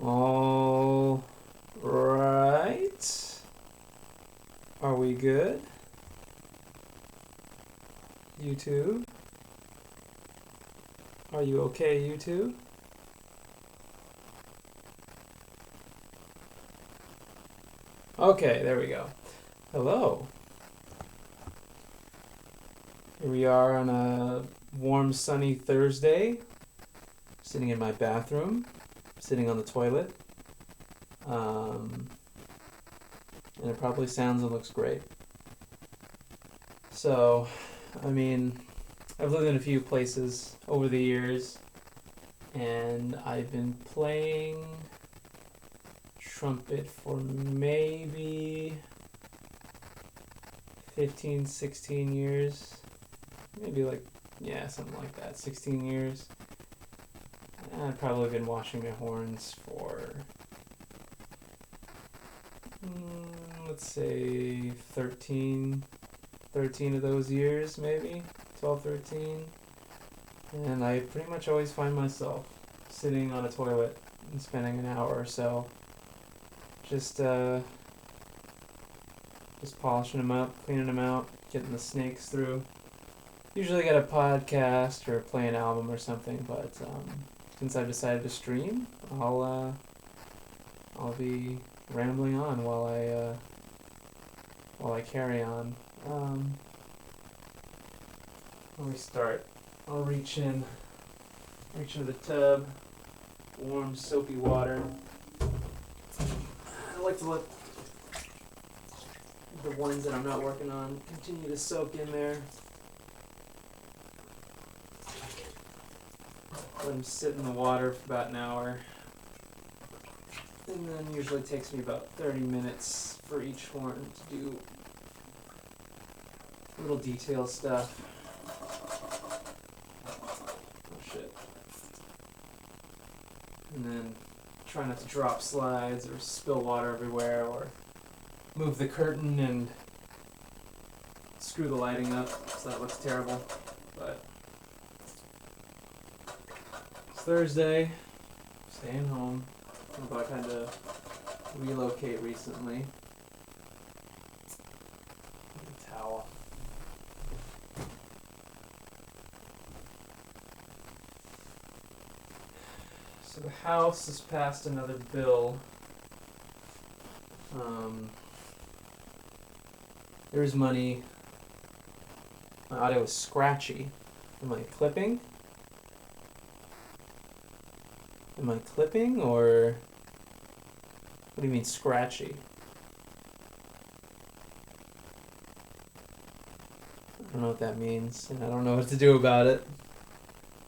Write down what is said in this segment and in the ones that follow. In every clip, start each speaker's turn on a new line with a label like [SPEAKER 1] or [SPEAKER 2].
[SPEAKER 1] All right. Are we good? YouTube? Are you okay, YouTube? Okay, there we go. Hello. Here we are on a warm, sunny Thursday, sitting in my bathroom, sitting on the toilet. And it probably sounds and looks great. So, I've lived in a few places over the years, and I've been playing trumpet for maybe 15, 16 years. Maybe something like that, 16 years. I've probably been washing my horns for, let's say 13 of those years, maybe 12, 13. And I pretty much always find myself sitting on a toilet and spending an hour or so just polishing them up, cleaning them out, getting the snakes through. Usually get a podcast or play an album or something, but since I've decided to stream, I'll be rambling on while I carry on. Let me start. I'll reach into the tub, warm soapy water. I like to let the ones that I'm not working on continue to soak in there. Let them sit in the water for about an hour. And then usually takes me about 30 minutes for each horn to do little detail stuff. Oh shit. And then try not to drop slides or spill water everywhere or move the curtain and screw the lighting up so that looks terrible. But it's Thursday, staying home. Although I've had to relocate recently. Get a towel. So the House has passed another bill. There's money. My audio is scratchy. Am I clipping? Or what do you mean scratchy? I don't know what that means, and I don't know what to do about it.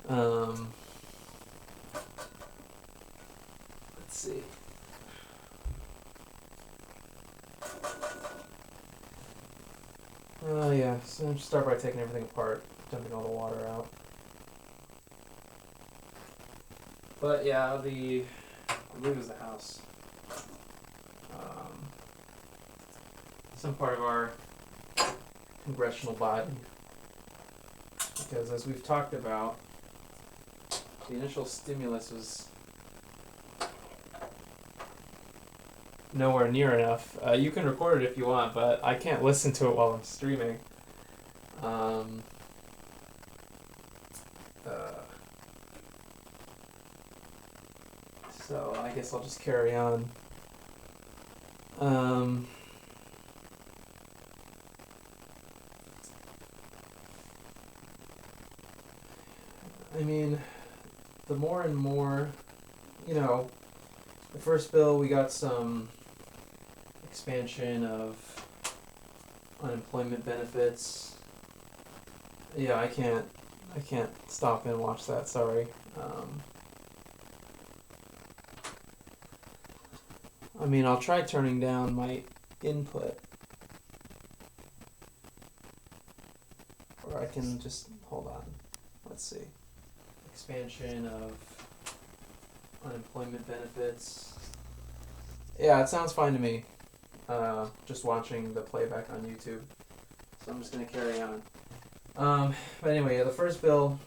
[SPEAKER 1] Let's see. Oh yeah, so I'm just start by taking everything apart, dumping all the water out. But yeah, I believe it was the House. Some part of our congressional body. Because as we've talked about, the initial stimulus was nowhere near enough. You can record it if you want, but I can't listen to it while I'm streaming. So I guess I'll just carry on. The more and more, the first bill we got some expansion of unemployment benefits. Yeah, I can't stop and watch that, sorry. I'll try turning down my input. Or I can just, hold on, let's see. Expansion of unemployment benefits. Yeah, it sounds fine to me. Just watching the playback on YouTube. So I'm just going to carry on. But anyway, the first bill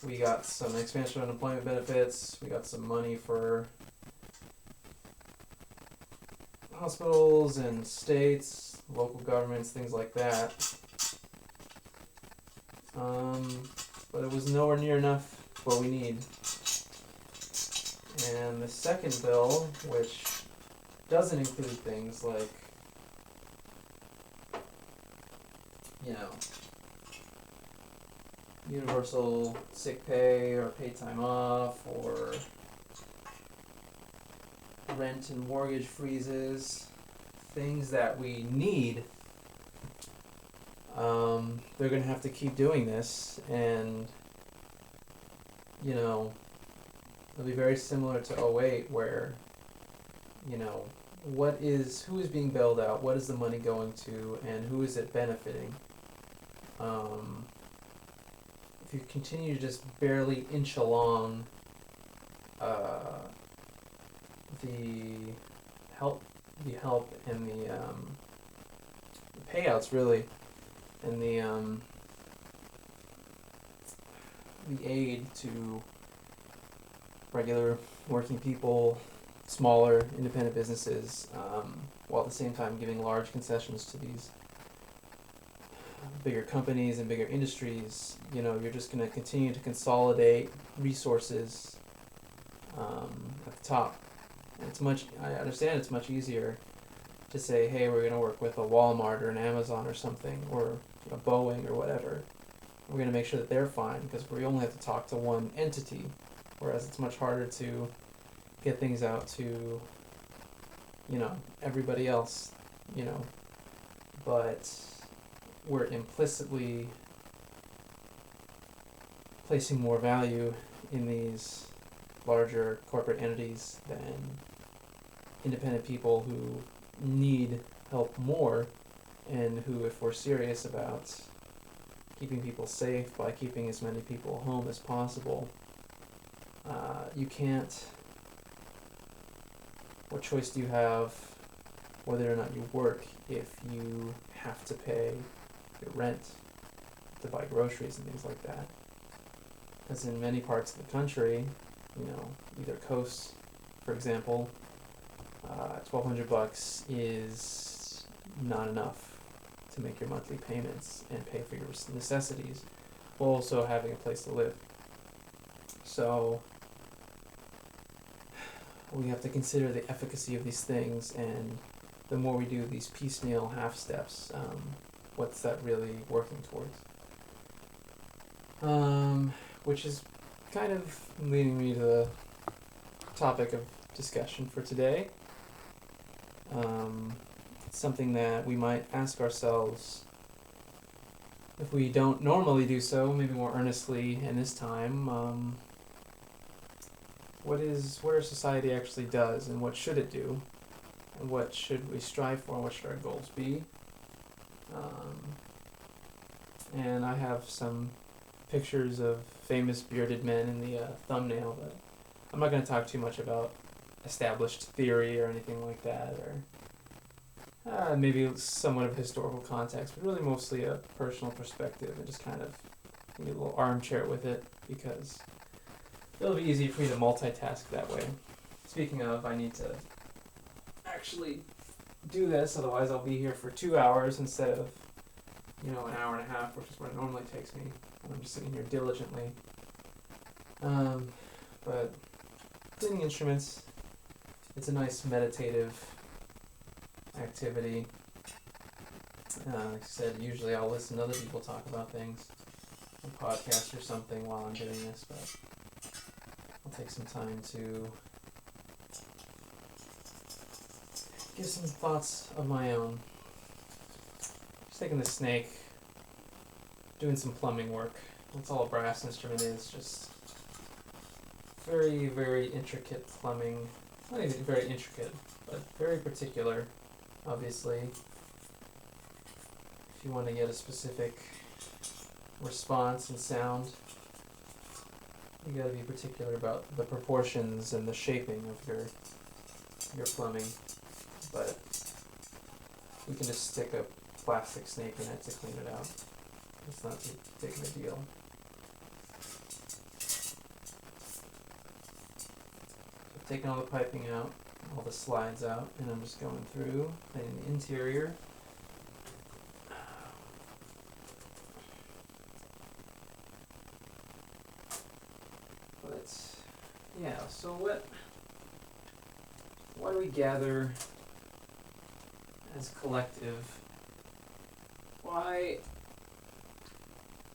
[SPEAKER 1] We got some expansion of unemployment benefits. We got some money for hospitals and states, local governments, things like that. But it was nowhere near enough what we need. And the second bill, which doesn't include things like, universal sick pay or paid time off or rent and mortgage freezes, things that we need. They're going to have to keep doing this, and it'll be very similar to '08 where who is being bailed out, what is the money going to, and who is it benefiting. If you continue to just barely inch along the help and the payouts really, and the aid to regular working people, smaller independent businesses, while at the same time giving large concessions to these bigger companies and bigger industries, you're just going to continue to consolidate resources at the top. I understand it's much easier to say, hey, we're going to work with a Walmart or an Amazon or something, or a Boeing or whatever. We're going to make sure that they're fine because we only have to talk to one entity, whereas it's much harder to get things out to, everybody else, but we're implicitly placing more value in these larger corporate entities than independent people who need help more, and who, if we're serious about keeping people safe by keeping as many people home as possible, you can't. What choice do you have whether or not you work if you have to pay your rent, to buy groceries and things like that? Because in many parts of the country, either coasts, for example, $1,200 is not enough to make your monthly payments and pay for your necessities, while also having a place to live. So we have to consider the efficacy of these things, and the more we do these piecemeal half steps, what's that really working towards? Which is kind of leading me to the topic of discussion for today. Something that we might ask ourselves, if we don't normally do so, maybe more earnestly in this time, what our society actually does, and what should it do, and what should we strive for, and what should our goals be. And I have some pictures of famous bearded men in the thumbnail, but I'm not going to talk too much about established theory or anything like that, or maybe somewhat of historical context, but really mostly a personal perspective, and just kind of maybe a little armchair with it, because it'll be easy for me to multitask that way. Speaking of, I need to actually do this, otherwise I'll be here for 2 hours instead of, an hour and a half, which is what it normally takes me when I'm just sitting here diligently. But cleaning instruments, it's a nice meditative activity. Like I said, usually I'll listen to other people talk about things on podcasts or something while I'm doing this, but I'll take some time to give some thoughts of my own. Just taking the snake, doing some plumbing work. That's all a brass instrument is, just very, very intricate plumbing. Not even very intricate, but very particular, obviously. If you want to get a specific response and sound, you gotta be particular about the proportions and the shaping of your plumbing. But you can just stick a plastic snake in it to clean it out. It's not too big of a deal. taking all the piping out, all the slides out, and I'm just going through, cleaning the interior. But, yeah, so why do we gather as collective? Why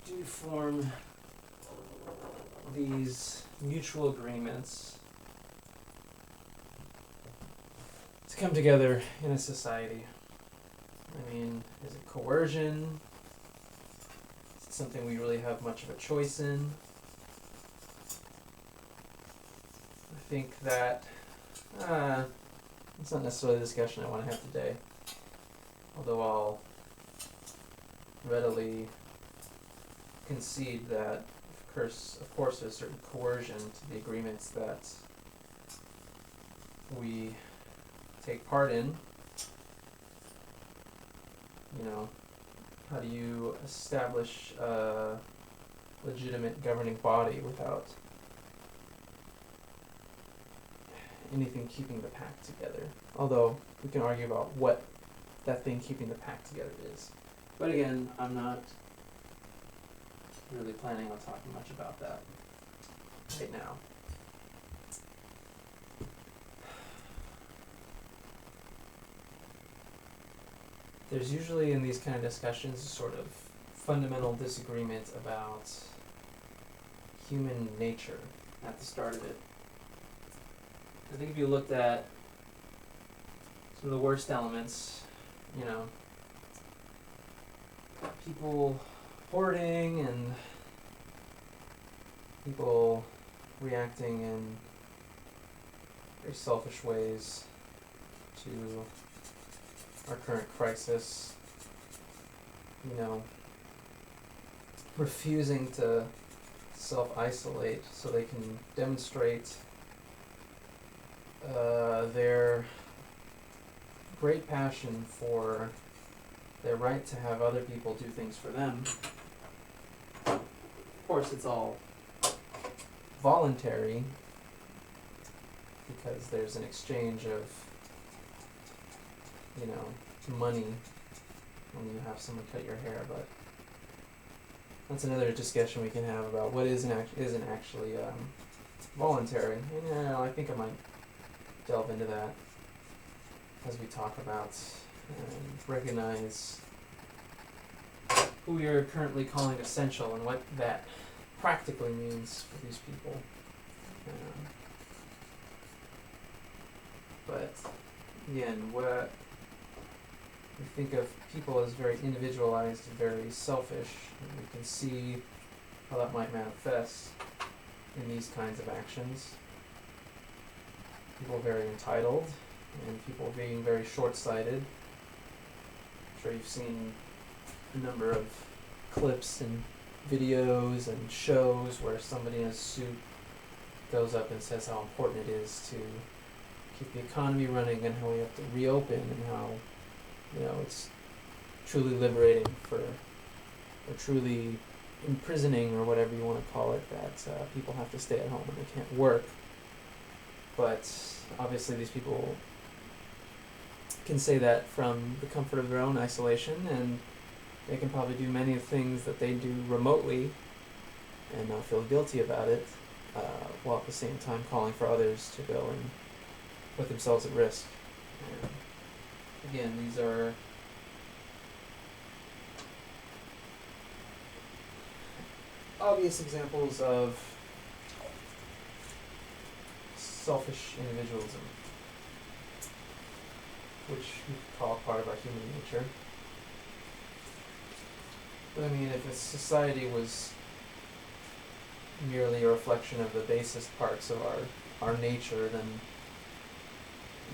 [SPEAKER 1] do we form these mutual agreements to come together in a society? I mean, is it coercion? Is it something we really have much of a choice in? I think that it's not necessarily the discussion I want to have today, although I'll readily concede that of course there's certain coercion to the agreements that we take part in. You know, how do you establish a legitimate governing body without anything keeping the pack together? Although we can argue about what that thing keeping the pack together is. But again, I'm not really planning on talking much about that right now. There's usually in these kind of discussions a sort of fundamental disagreement about human nature at the start of it. I think if you looked at some of the worst elements, you know, people hoarding and people reacting in very selfish ways to our current crisis, you know, refusing to self-isolate so they can demonstrate their great passion for their right to have other people do things for them. Of course, it's all voluntary because there's an exchange of, you know, money when you have someone cut your hair, but that's another discussion we can have about what isn't actually voluntary. And you know, I think I might delve into that as we talk about and recognize who we are currently calling essential and what that practically means for these people. But again, what we think of people as very individualized and very selfish, and we can see how that might manifest in these kinds of actions. People very entitled, and people being very short-sighted. I'm sure you've seen a number of clips and videos and shows where somebody in a suit goes up and says how important it is to keep the economy running and how we have to reopen and how, you know, it's truly liberating or truly imprisoning or whatever you want to call it, that people have to stay at home and they can't work. But obviously these people can say that from the comfort of their own isolation, and they can probably do many of the things that they do remotely and not feel guilty about it, while at the same time calling for others to go and put themselves at risk. And again, these are obvious examples of selfish individualism, which we call part of our human nature. But I mean, if a society was merely a reflection of the basest parts of our nature, then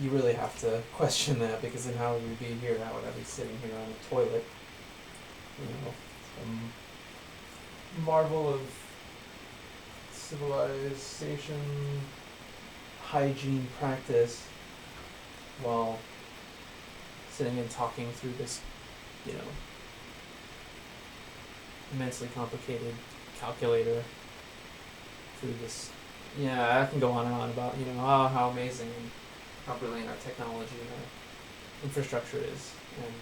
[SPEAKER 1] you really have to question that, because then how would we be here? How would I be sitting here on a toilet? You know, some marvel of civilization, hygiene practice, while sitting and talking through this, you know, immensely complicated calculator through this yeah, I can go on and on about, how amazing and how brilliant our technology and our infrastructure is. And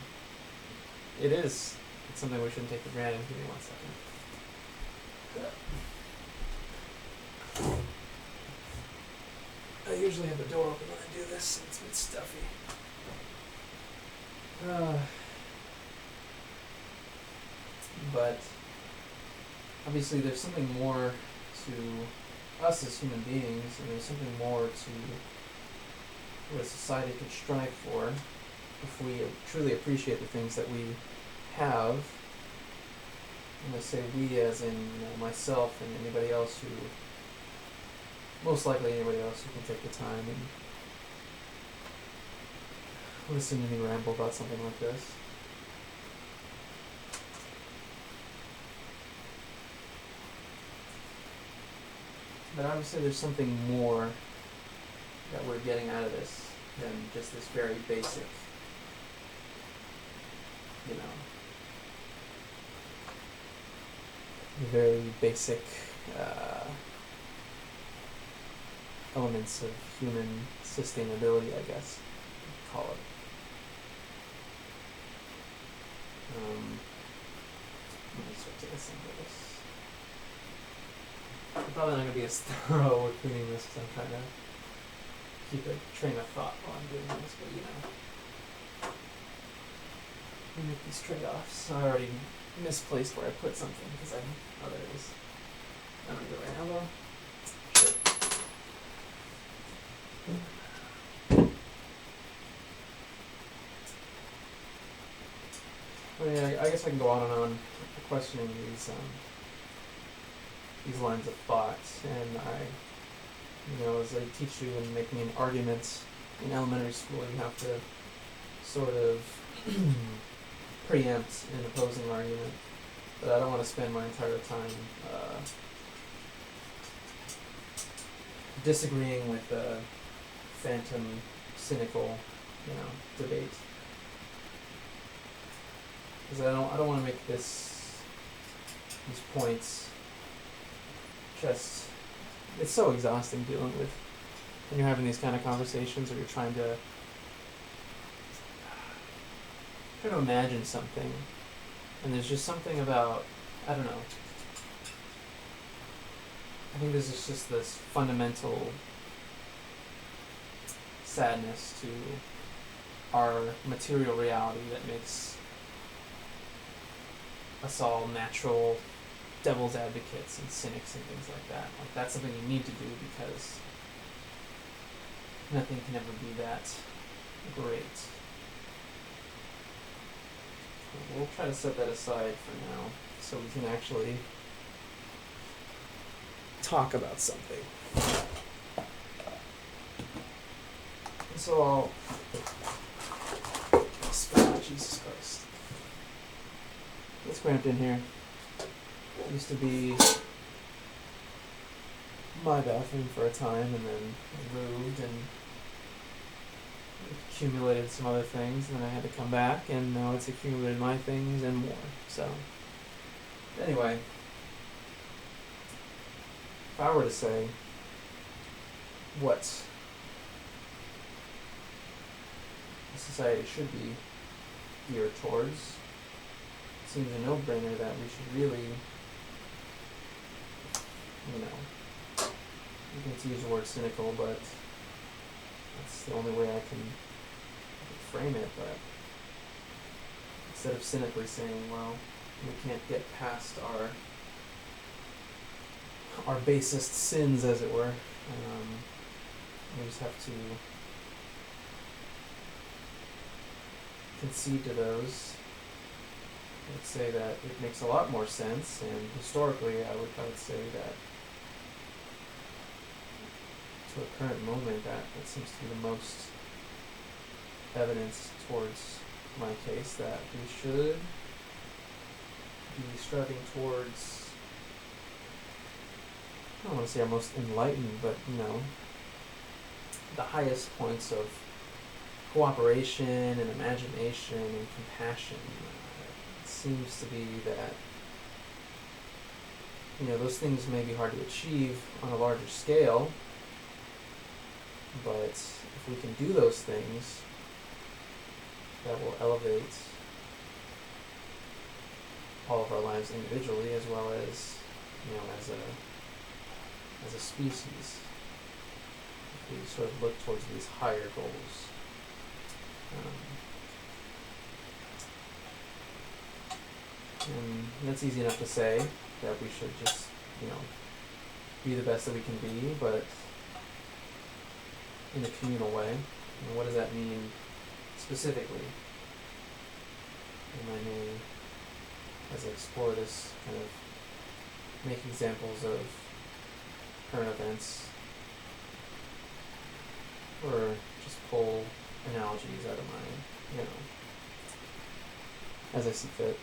[SPEAKER 1] it is. It's something we shouldn't take for granted. Give me 1 second. I usually have the door open when I do this, so it's a bit stuffy. But obviously there's something more to us as human beings, and there's something more to what a society could strive for if we truly appreciate the things that we have. And I say we as in myself and anybody else who, most likely anybody else who can take the time and listen to me ramble about something like this. But obviously there's something more that we're getting out of this than just this very basic, very basic elements of human sustainability, I guess you'd call it. Let me switch to this and do this. I'm probably not going to be as thorough with cleaning this because I'm trying to keep a train of thought while I'm doing this, but we make these trade-offs. I already misplaced where I put something because oh, there it is. I'm going to do it right now though. Sure. I guess I can go on and on questioning these lines of thought, and as they teach you in making an argument in elementary school, you have to sort of preempt an opposing argument, but I don't want to spend my entire time disagreeing with a phantom, cynical, debate. Because I don't want to make these points just, it's so exhausting dealing with when you're having these kind of conversations, or you're trying to imagine something, and there's just something about, I don't know, I think there's just this fundamental sadness to our material reality that makes us all natural devil's advocates and cynics and things like that. Like, that's something you need to do because nothing can ever be that great. We'll try to set that aside for now so we can actually talk about something. So I'll Jesus Christ. It's cramped in here. It used to be my bathroom for a time, and then I moved and accumulated some other things, and then I had to come back, and now it's accumulated my things and more. So, anyway, if I were to say what a society should be geared towards, it seems a no-brainer that we should really, you can use the word cynical, but that's the only way I can frame it. But instead of cynically saying, well, we can't get past our basest sins, as it were, we just have to concede to those. I would say that it makes a lot more sense, and historically I would say that to a current moment that seems to be the most evidence towards my case, that we should be striving towards, I don't want to say our most enlightened, but the highest points of cooperation and imagination and compassion. It seems to be that those things may be hard to achieve on a larger scale, but if we can do those things, that will elevate all of our lives individually as well as, as a species. If we sort of look towards these higher goals. And that's easy enough to say, that we should just, be the best that we can be, but in a communal way. What does that mean specifically? And I may, as I explore this, kind of make examples of current events, or just pull analogies out of my, as I see fit.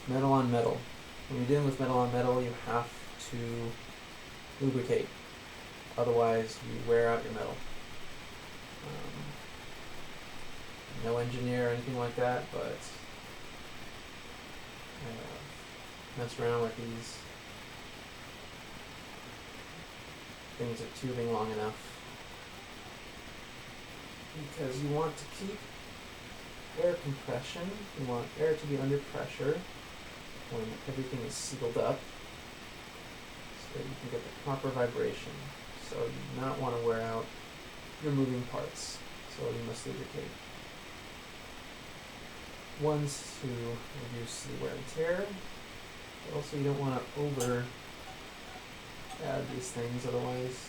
[SPEAKER 1] Metal on metal. When you're dealing with metal on metal, you have to lubricate. Otherwise, you wear out your metal. No engineer or anything like that, but mess around with these things of tubing long enough, because you want to keep air compression. You want air to be under pressure when everything is sealed up, so that you can get the proper vibration. So you do not want to wear out your moving parts, so you must lubricate. One's to reduce the wear and tear, but also you don't want to over add these things, otherwise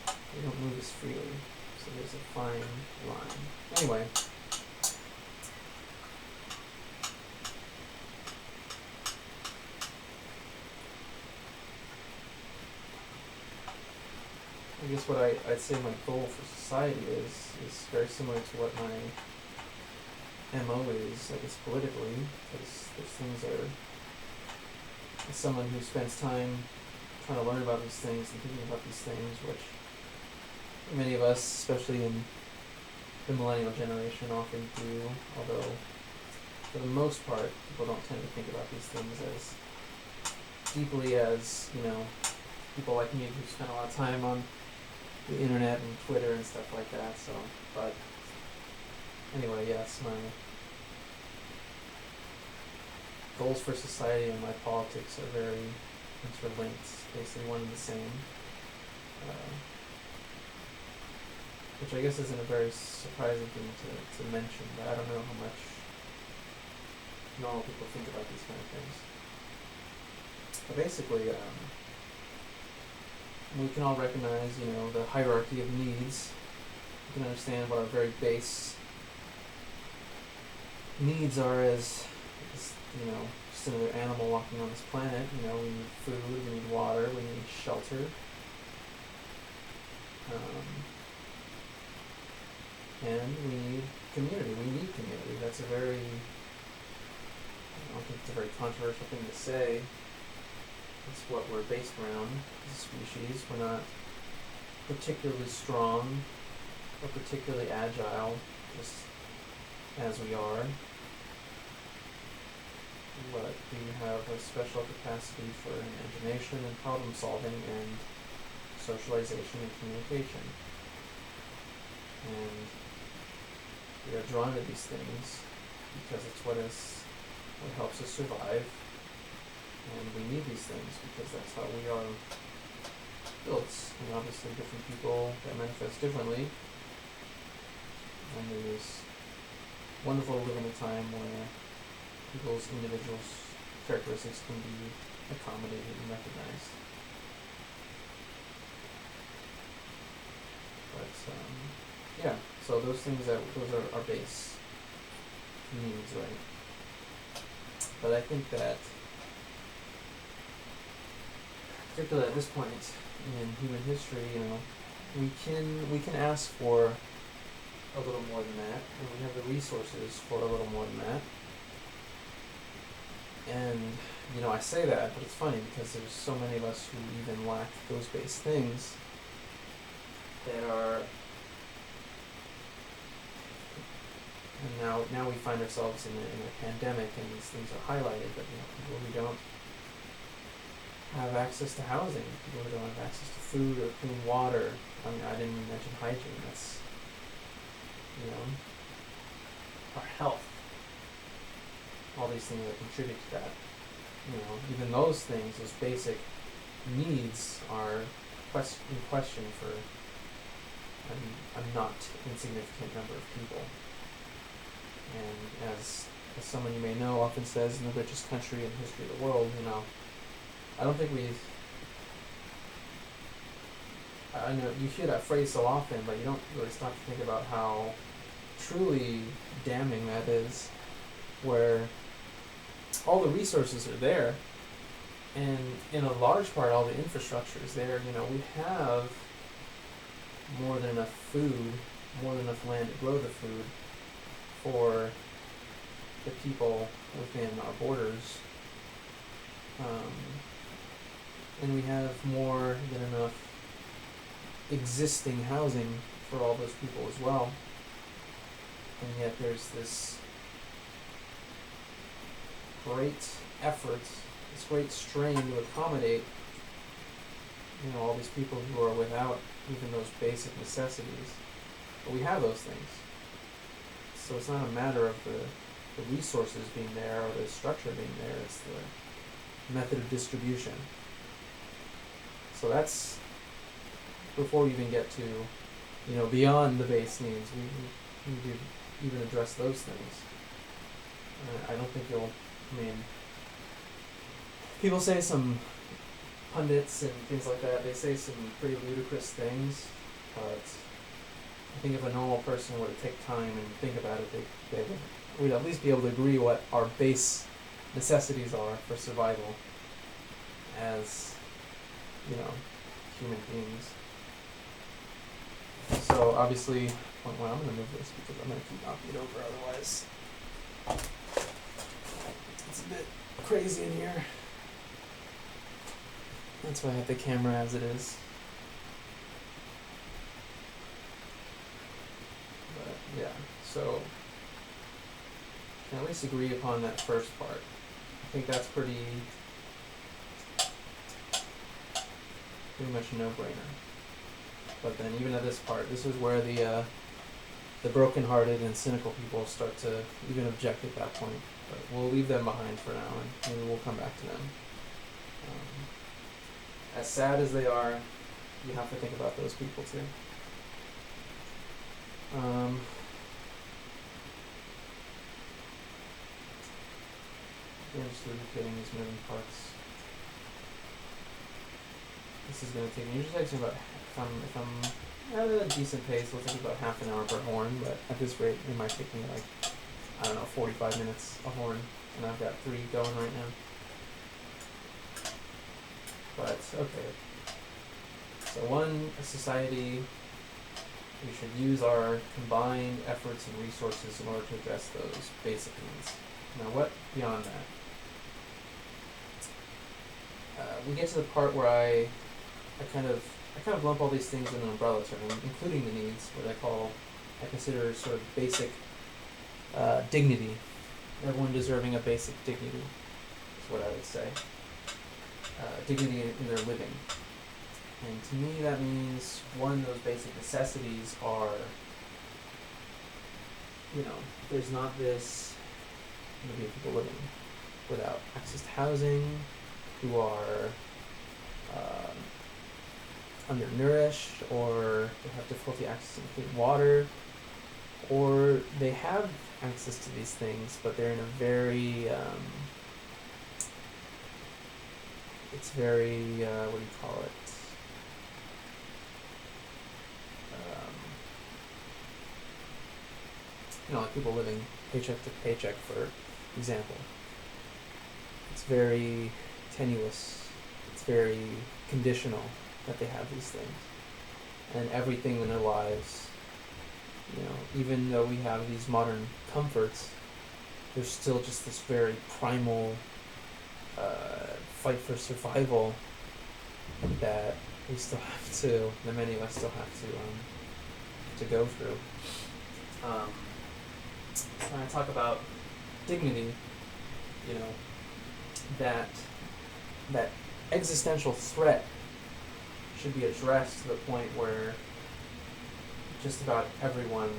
[SPEAKER 1] they don't move as freely. So there's a fine line. Anyway, I guess what I'd say my goal for society is very similar to what my MO is, I guess, politically, because those things are, as someone who spends time trying to learn about these things and thinking about these things, which many of us, especially in the millennial generation, often do, although for the most part, people don't tend to think about these things as deeply as, people like me who spend a lot of time on the internet and Twitter and stuff like that. So, but anyway, yes, my goals for society and my politics are very interlinked, basically one and the same, which I guess isn't a very surprising thing to mention, but I don't know how much normal people think about these kind of things. But basically, we can all recognize, the hierarchy of needs. We can understand what our very base needs are as just another animal walking on this planet. We need food, we need water, we need shelter. And we need community. We need community. That's I don't think it's a very controversial thing to say. It's what we're based around as a species. We're not particularly strong or particularly agile, just as we are. But we have a special capacity for imagination and problem solving and socialization and communication. And we are drawn to these things because it's what helps us survive. And we need these things because that's how we are built. And obviously different people that manifest differently. And it is wonderful to live in a time where people's individual characteristics can be accommodated and recognized. But yeah, so those are our base needs, right? But I think that particularly at this point in human history, we can ask for a little more than that, and we have the resources for a little more than that. And I say that, but it's funny because there's so many of us who even lack those base things that are And now we find ourselves in a pandemic, and these things are highlighted. But people who don't have access to housing, people who don't have access to food or clean water. I mean, I didn't even mention hygiene. That's our health. All these things that contribute to that. Even those things, those basic needs, are in question for a not insignificant number of people. And as someone you may know often says, in the richest country in the history of the world, I don't think I know you hear that phrase so often, but you don't really stop to think about how truly damning that is, where all the resources are there, and in a large part all the infrastructure is there. We have more than enough food, more than enough land to grow the food for the people within our borders. And we have more than enough existing housing for all those people as well. And yet there's this great effort, this great strain to accommodate all these people who are without even those basic necessities. But we have those things. So it's not a matter of the resources being there or the structure being there, it's the method of distribution. So that's before we even get to, beyond the base needs. We need to even address those things. I don't think people say some pundits and things like that, they say some pretty ludicrous things, but I think if a normal person were to take time and think about it, we'd at least be able to agree what our base necessities are for survival as, human beings. So obviously, I'm going to move this because I'm going to keep knocking it over otherwise. It's a bit crazy in here. That's why I have the camera as it is. But yeah, so can at least agree upon that first part. I think that's pretty much a no-brainer. But then even at this part, this is where the broken-hearted and cynical people start to even object at that point. But we'll leave them behind for now, and maybe we'll come back to them. As sad as they are, you have to think about those people too. I'm just lubricating these moving parts. This is going to take me, usually takes me about, if I'm at a decent pace, it'll take me about half an hour per horn, but at this rate, it might take me 45 minutes a horn, and I've got 3 going right now. But, okay. So a society, we should use our combined efforts and resources in order to address those basic needs. Now what beyond that? We get to the part where I kind of lump all these things in an umbrella term, including the needs, what I consider sort of basic dignity. Everyone deserving a basic dignity is what I would say. Dignity in their living. And to me that means, one, those basic necessities are, there's not this, maybe people living without access to housing, who are undernourished, or they have difficulty accessing clean water, or they have access to these things, but they're in a very, it's very, what do you call it? Like people living paycheck to paycheck, for example. It's very tenuous. It's very conditional that they have these things. And everything in their lives, even though we have these modern comforts, there's still just this very primal fight for survival that many of us still have to go through. when I talk about dignity, you know, that that existential threat should be addressed to the point where just about everyone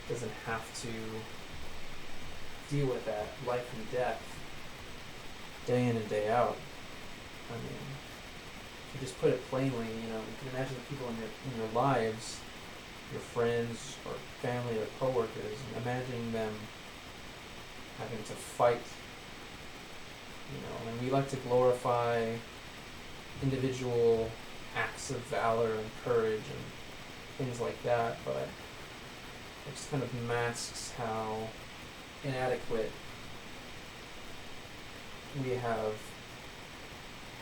[SPEAKER 1] doesn't have to deal with that life and death day in and day out. I mean, to just put it plainly, you can imagine the people in your lives, your friends or family or coworkers, and imagining them having to fight. And we like to glorify individual acts of valor and courage and things like that, but it just kind of masks how inadequate we have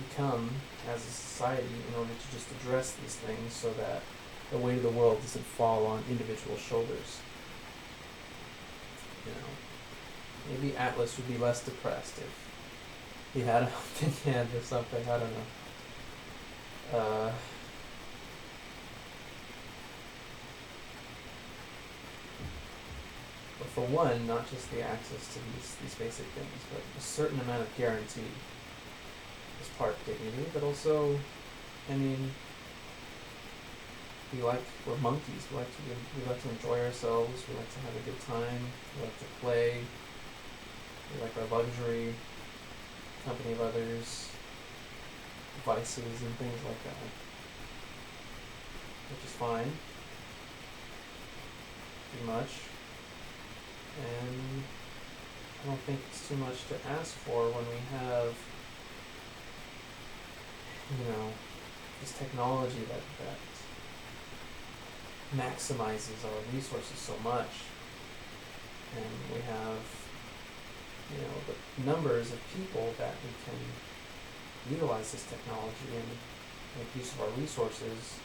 [SPEAKER 1] become as a society in order to just address these things so that the weight of the world doesn't fall on individual shoulders. Maybe Atlas would be less depressed if he had a helping hand or something. I don't know. But for one, not just the access to these basic things, but a certain amount of guarantee is part of dignity. But also, we're monkeys. We like to enjoy ourselves. We like to have a good time. We like to play. We like our luxury, company of others, vices and things like that, which is fine, pretty much. And I don't think it's too much to ask for when we have, this technology that maximizes our resources so much, and we have the numbers of people that we can utilize this technology and make use of our resources. I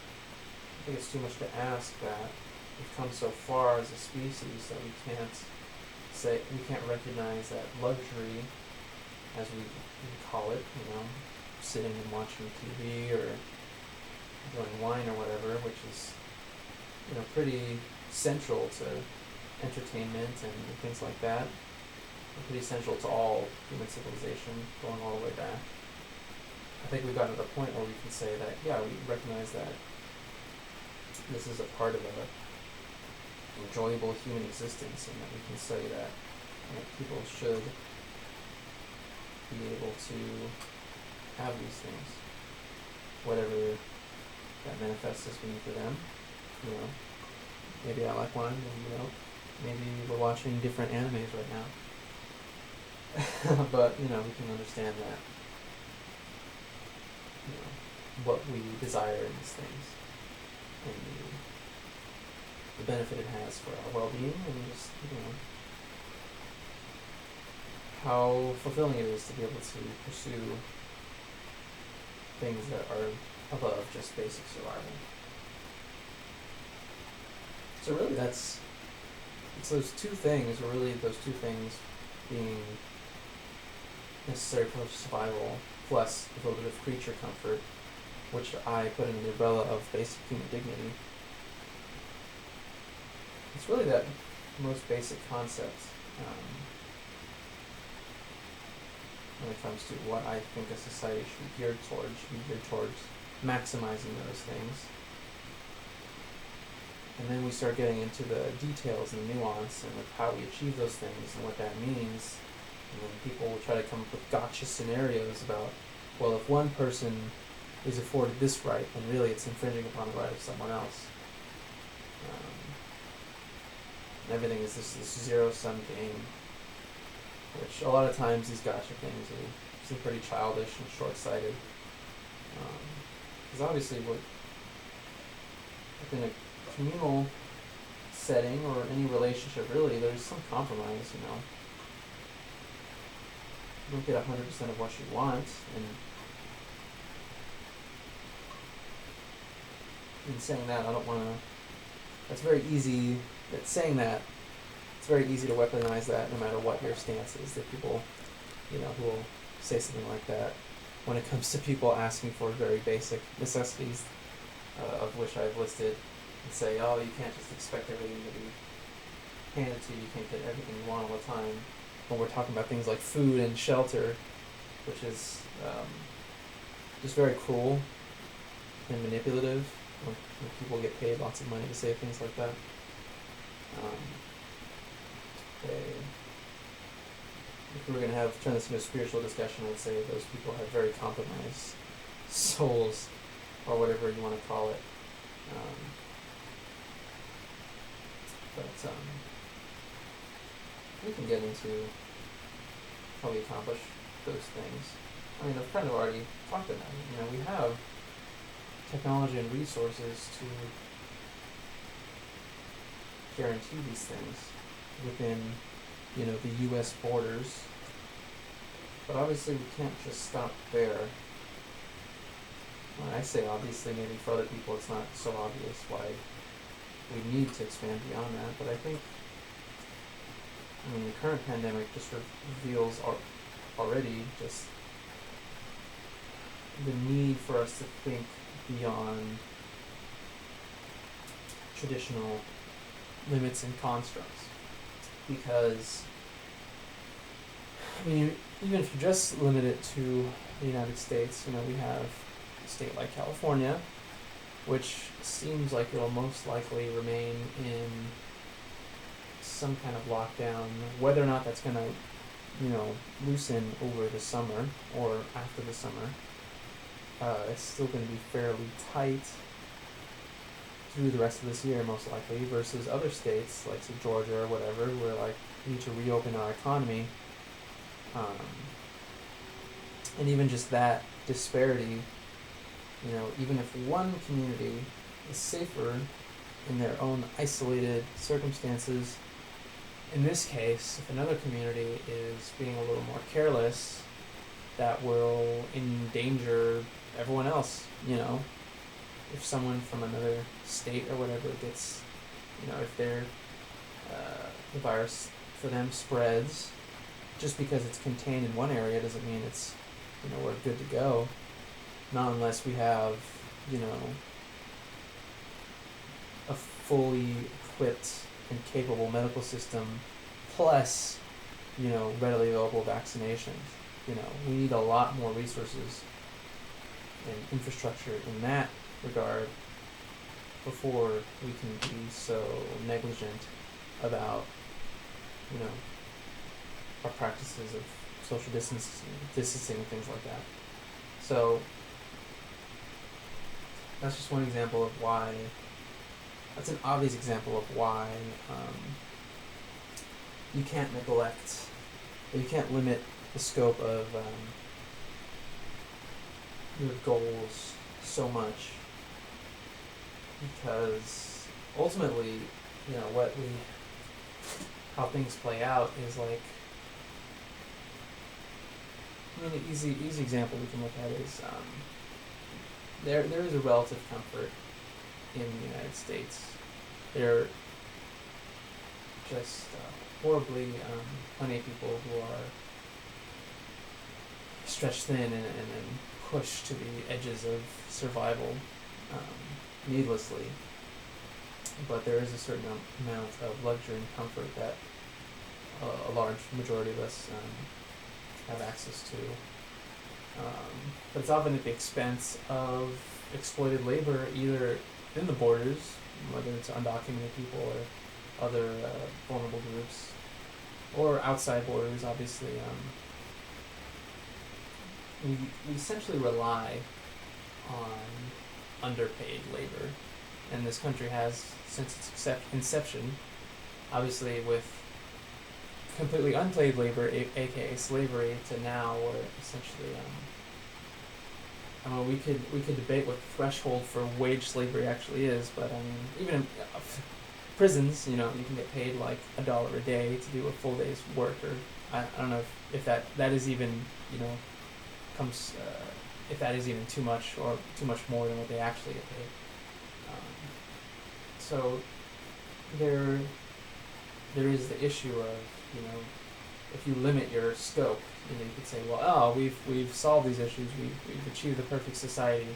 [SPEAKER 1] think it's too much to ask that we've come so far as a species that we can't recognize that luxury, as we call it, sitting and watching TV or enjoying wine or whatever, which is pretty central to entertainment and things like that. Pretty essential to all human civilization, going all the way back. I think we've gotten to the point where we can say that, we recognize that this is a part of an enjoyable human existence, and that we can say that people should be able to have these things, whatever that manifests as being for them. Maybe I like wine, maybe you don't. Maybe we're watching different animes right now. But, we can understand that, what we desire in these things, and the benefit it has for our well-being, and just, how fulfilling it is to be able to pursue things that are above just basic survival. So really it's those two things being necessary for survival, plus a little bit of creature comfort, which I put in the umbrella of basic human dignity. It's really that most basic concept when it comes to what I think a society should be geared towards maximizing those things. And then we start getting into the details and the nuance and how we achieve those things and what that means. And then people will try to come up with gotcha scenarios about, well, if one person is afforded this right, then really it's infringing upon the right of someone else. And everything is this zero-sum game, which a lot of times these gotcha things seem pretty childish and short-sighted. Because obviously within a communal setting or any relationship, really, there's some compromise, You don't get 100% of what you want, and in saying that, I don't want to. That's very easy. Saying that, it's very easy to weaponize that, no matter what your stance is. That people, who will say something like that when it comes to people asking for very basic necessities, of which I've listed, and say, oh, you can't just expect everything to be handed to you. You can't get everything you want all the time. When we're talking about things like food and shelter, which is just very cruel and manipulative when people get paid lots of money to say things like that. If we were going to turn this into a spiritual discussion, I would say those people have very compromised souls, or whatever you want to call it. But we can get into how we accomplish those things. I mean, I've kind of already talked about it. We have technology and resources to guarantee these things within, the U.S. borders. But obviously we can't just stop there. When I say obviously, maybe for other people it's not so obvious why we need to expand beyond that, but I think, the current pandemic just reveals already just the need for us to think beyond traditional limits and constructs. Because, even if you just limit it to the United States, we have a state like California, which seems like it'll most likely remain in some kind of lockdown. Whether or not that's going to, loosen over the summer or after the summer, it's still going to be fairly tight through the rest of this year, most likely, versus other states like, say, Georgia or whatever, where we need to reopen our economy. And even just that disparity, even if one community is safer in their own isolated circumstances, in this case, if another community is being a little more careless, that will endanger everyone else. If someone from another state or whatever gets, if the virus for them spreads, just because it's contained in one area doesn't mean it's, we're good to go. Not unless we have, a fully equipped and capable medical system, plus, readily available vaccinations. We need a lot more resources and infrastructure in that regard before we can be so negligent about, our practices of social distancing and things like that. So that's just one example of why. That's an obvious example of why you can't neglect, or you can't limit the scope of your goals so much, because ultimately, how things play out is like, an easy example we can look at is there is a relative comfort in the United States. There are just horribly plenty of people who are stretched thin and pushed to the edges of survival needlessly. But there is a certain amount of luxury and comfort that a large majority of us have access to. But it's often at the expense of exploited labor, either in the borders, whether it's undocumented people or other vulnerable groups, or outside borders, obviously. We essentially rely on underpaid labor, and this country has, since its inception, obviously with completely unpaid labor, aka slavery, to now, where essentially, we could debate what the threshold for wage slavery actually is, but even in prisons, you can get paid like $1 a day to do a full day's work, or I don't know if that is even, comes, if that is even too much, or too much more than what they actually get paid. So there is the issue of, if you limit your scope, you could say, well, we've solved these issues, we've achieved the perfect society,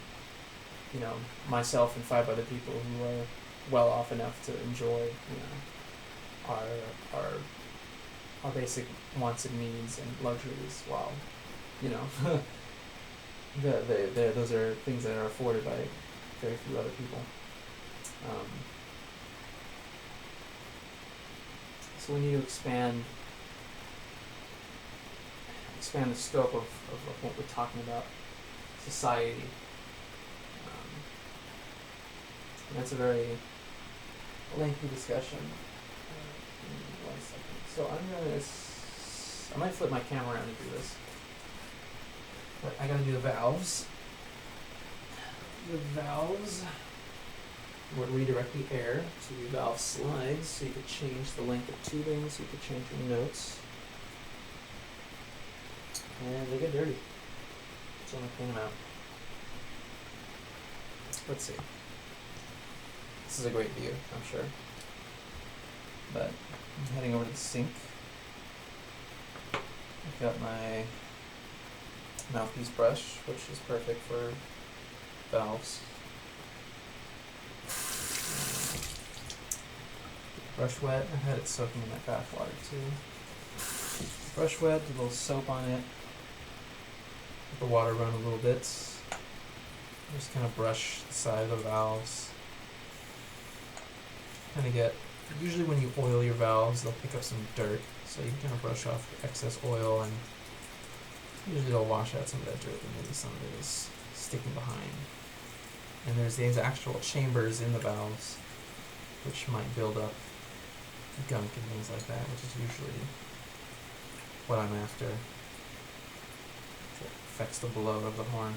[SPEAKER 1] myself and 5 other people who are well off enough to enjoy, our our basic wants and needs and luxuries, while those are things that are afforded by very few other people. So we need to expand the scope of what we're talking about, society. And that's a very lengthy discussion. Give me 1 second. So I might flip my camera around and do this. But I gotta do the valves. The valves would redirect the air to the valve slides, so you could change the length of tubing, so you could change your notes. And they get dirty. So I'm gonna clean them out. Let's see. This is a great view, I'm sure. But I'm heading over to the sink. I've got my mouthpiece brush, which is perfect for valves. Brush wet. I had it soaking in that bath water too. Brush wet, a little soap on it. Let the water run a little bit. Just kind of brush the side of the valves. Kind of get, usually when you oil your valves, they'll pick up some dirt, so you can kind of brush off excess oil, and usually they'll wash out some of that dirt, but maybe some of it is sticking behind. And there's these actual chambers in the valves, which might build up gunk and things like that, which is usually what I'm after. It affects the blow of the horn.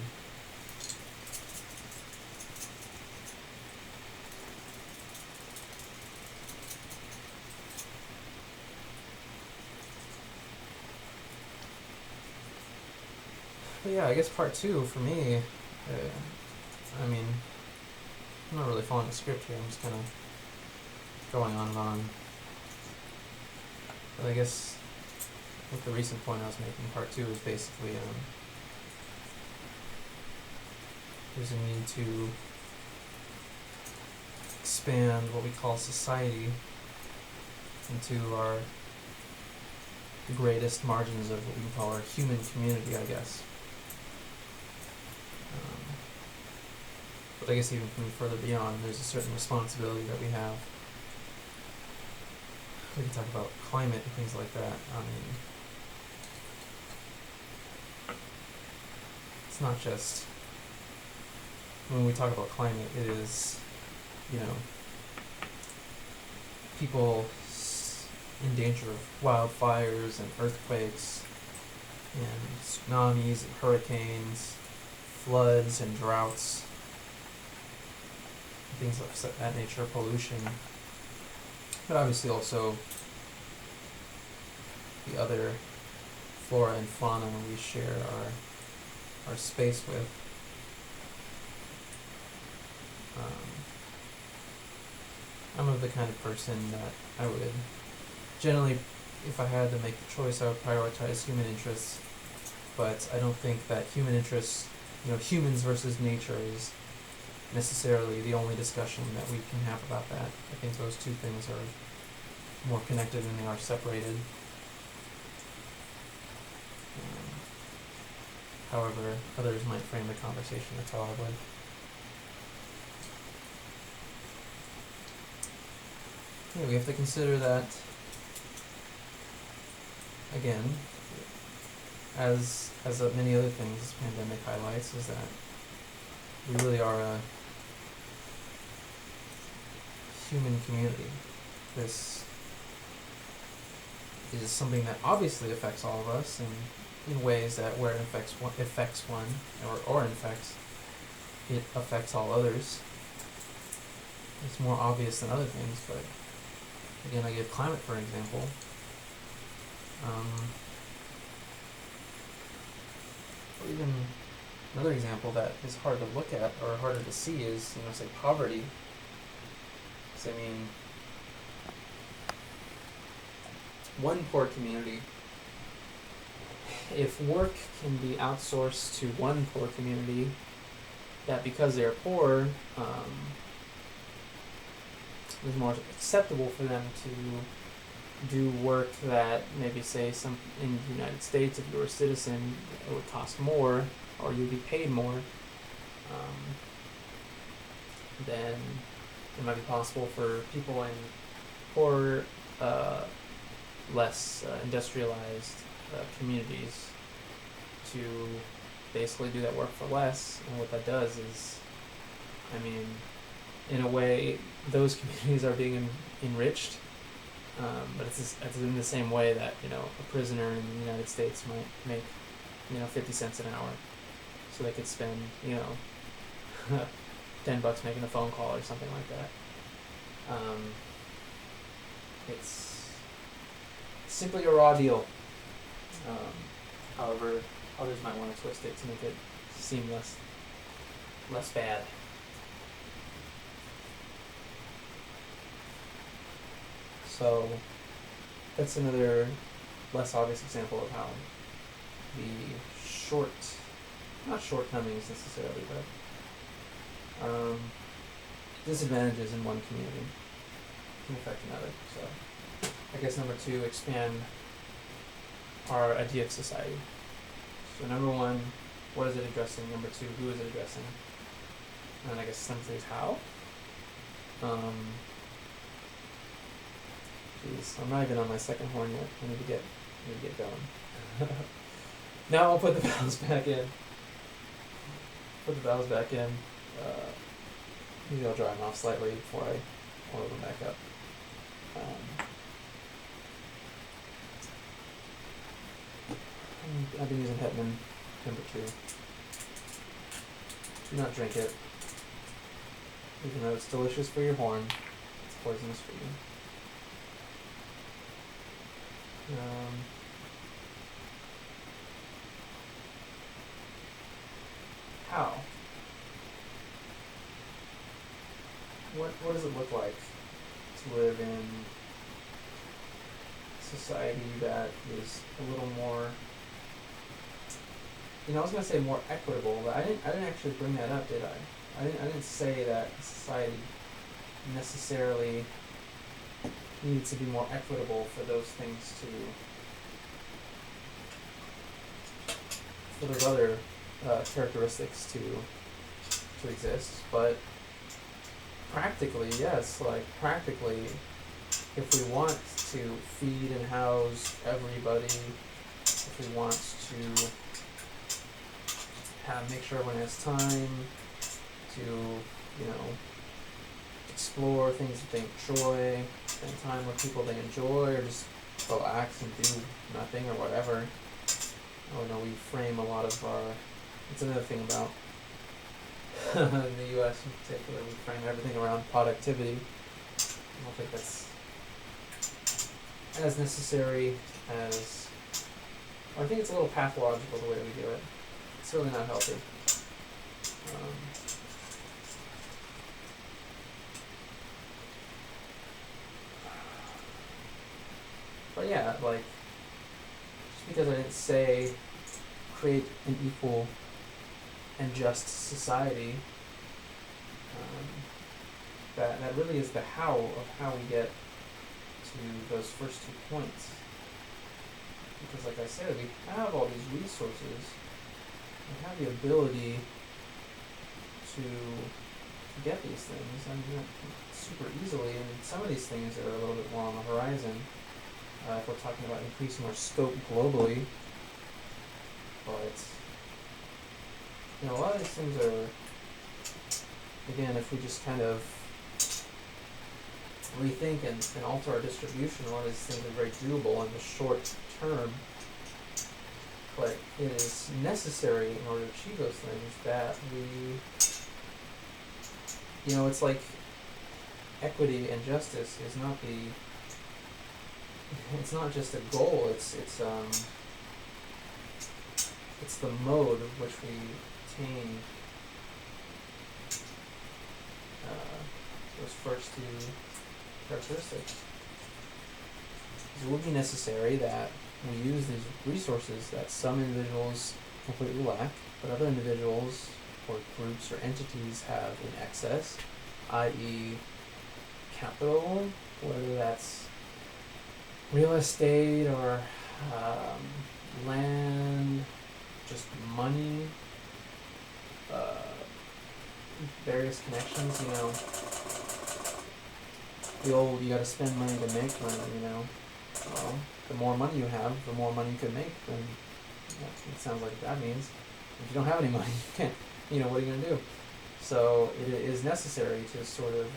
[SPEAKER 1] But yeah, I guess part 2 for me, I mean, I'm not really following the script here, I'm just kind of going on and on. But I guess with the recent point I was making, part 2 is basically, there's a need to expand what we call society into the greatest margins of what we call our human community, I guess. But I guess even from further beyond, there's a certain responsibility that we have. We can talk about climate and things like that. I mean, it's not just, when we talk about climate, it is, people in danger of wildfires and earthquakes and tsunamis and hurricanes, floods and droughts, things of that nature, pollution, but obviously also the other flora and fauna we share our space with. I'm of the kind of person that I would generally, if I had to make the choice, I would prioritize human interests, but I don't think that human interests, humans versus nature is necessarily the only discussion that we can have about that. I think those two things are more connected than they are separated. However, others might frame the conversation, that's how I would. Yeah, we have to consider that, again, as many other things this pandemic highlights, is that we really are a human community. This is something that obviously affects all of us, and in ways that where it affects one, or it affects all others. It's more obvious than other things, but again, I give climate for example. Or even another example that is hard to look at or harder to see is, say poverty. Because one poor community, if work can be outsourced to one poor community, that because they're poor, it's more acceptable for them to do work that maybe say some in the United States, if you were a citizen, it would cost more, or you'd be paid more, then it might be possible for people in poorer, less industrialized communities to basically do that work for less. And what that does is, I mean, in a way, those communities are being enriched, but it's in the same way that, you know, a prisoner in the United States might make, you know, 50 cents an hour, so they could spend, you know, $10 making a phone call or something like that. It's simply a raw deal. However, others might want to twist it to make it seem less bad. So that's another less obvious example of how the not shortcomings necessarily, but disadvantages in one community can affect another. So I guess number 2, expand our idea of society. So number 1, what is it addressing? Number 2, who is it addressing? And I guess number 3 is how. Geez, I'm not even on my second horn yet. I need to get going. Now I'll put the valves back in. Maybe I'll dry them off slightly before I oil them back up. I've been using Hetman number 2. Do not drink it. Even though it's delicious for your horn, it's poisonous for you. How? What does it look like to live in a society that is a little more, I was gonna say more equitable, but I didn't actually bring that up, did I? I didn't say that society necessarily needs to be more equitable for those things for those other characteristics to exist, but practically, yes, practically, if we want to feed and house everybody, if we want to make sure everyone has time to, explore things that they enjoy, spend time with people they enjoy, or just relax and do nothing or whatever. We frame a lot of our, it's another thing about in the U.S. in particular, we frame everything around productivity. I don't think that's as necessary as, I think it's a little pathological the way we do it. It's really not healthy. But yeah, just because I didn't say create an equal and just society, that really is the how of how we get to those first 2 points. Because like I said, we have all these resources, we have the ability to get these things, super easily, and some of these things are a little bit more on the horizon, if we're talking about increasing our scope globally. But a lot of these things are, again, if we just kind of rethink and alter our distribution, a lot of these things are very doable in the short term. But it is necessary in order to achieve those things that we, it's like equity and justice is not it's not just a goal, it's the mode of which we attain those first 2 characteristics. It would be necessary that we use these resources that some individuals completely lack, but other individuals or groups or entities have in excess, i.e. capital, whether that's real estate or land, just money, uh, various connections, the old you gotta spend money to make money. Well, the more money you have, the more money you can make, then it sounds like that means if you don't have any money, you can't, what are you gonna do? So it is necessary to sort of,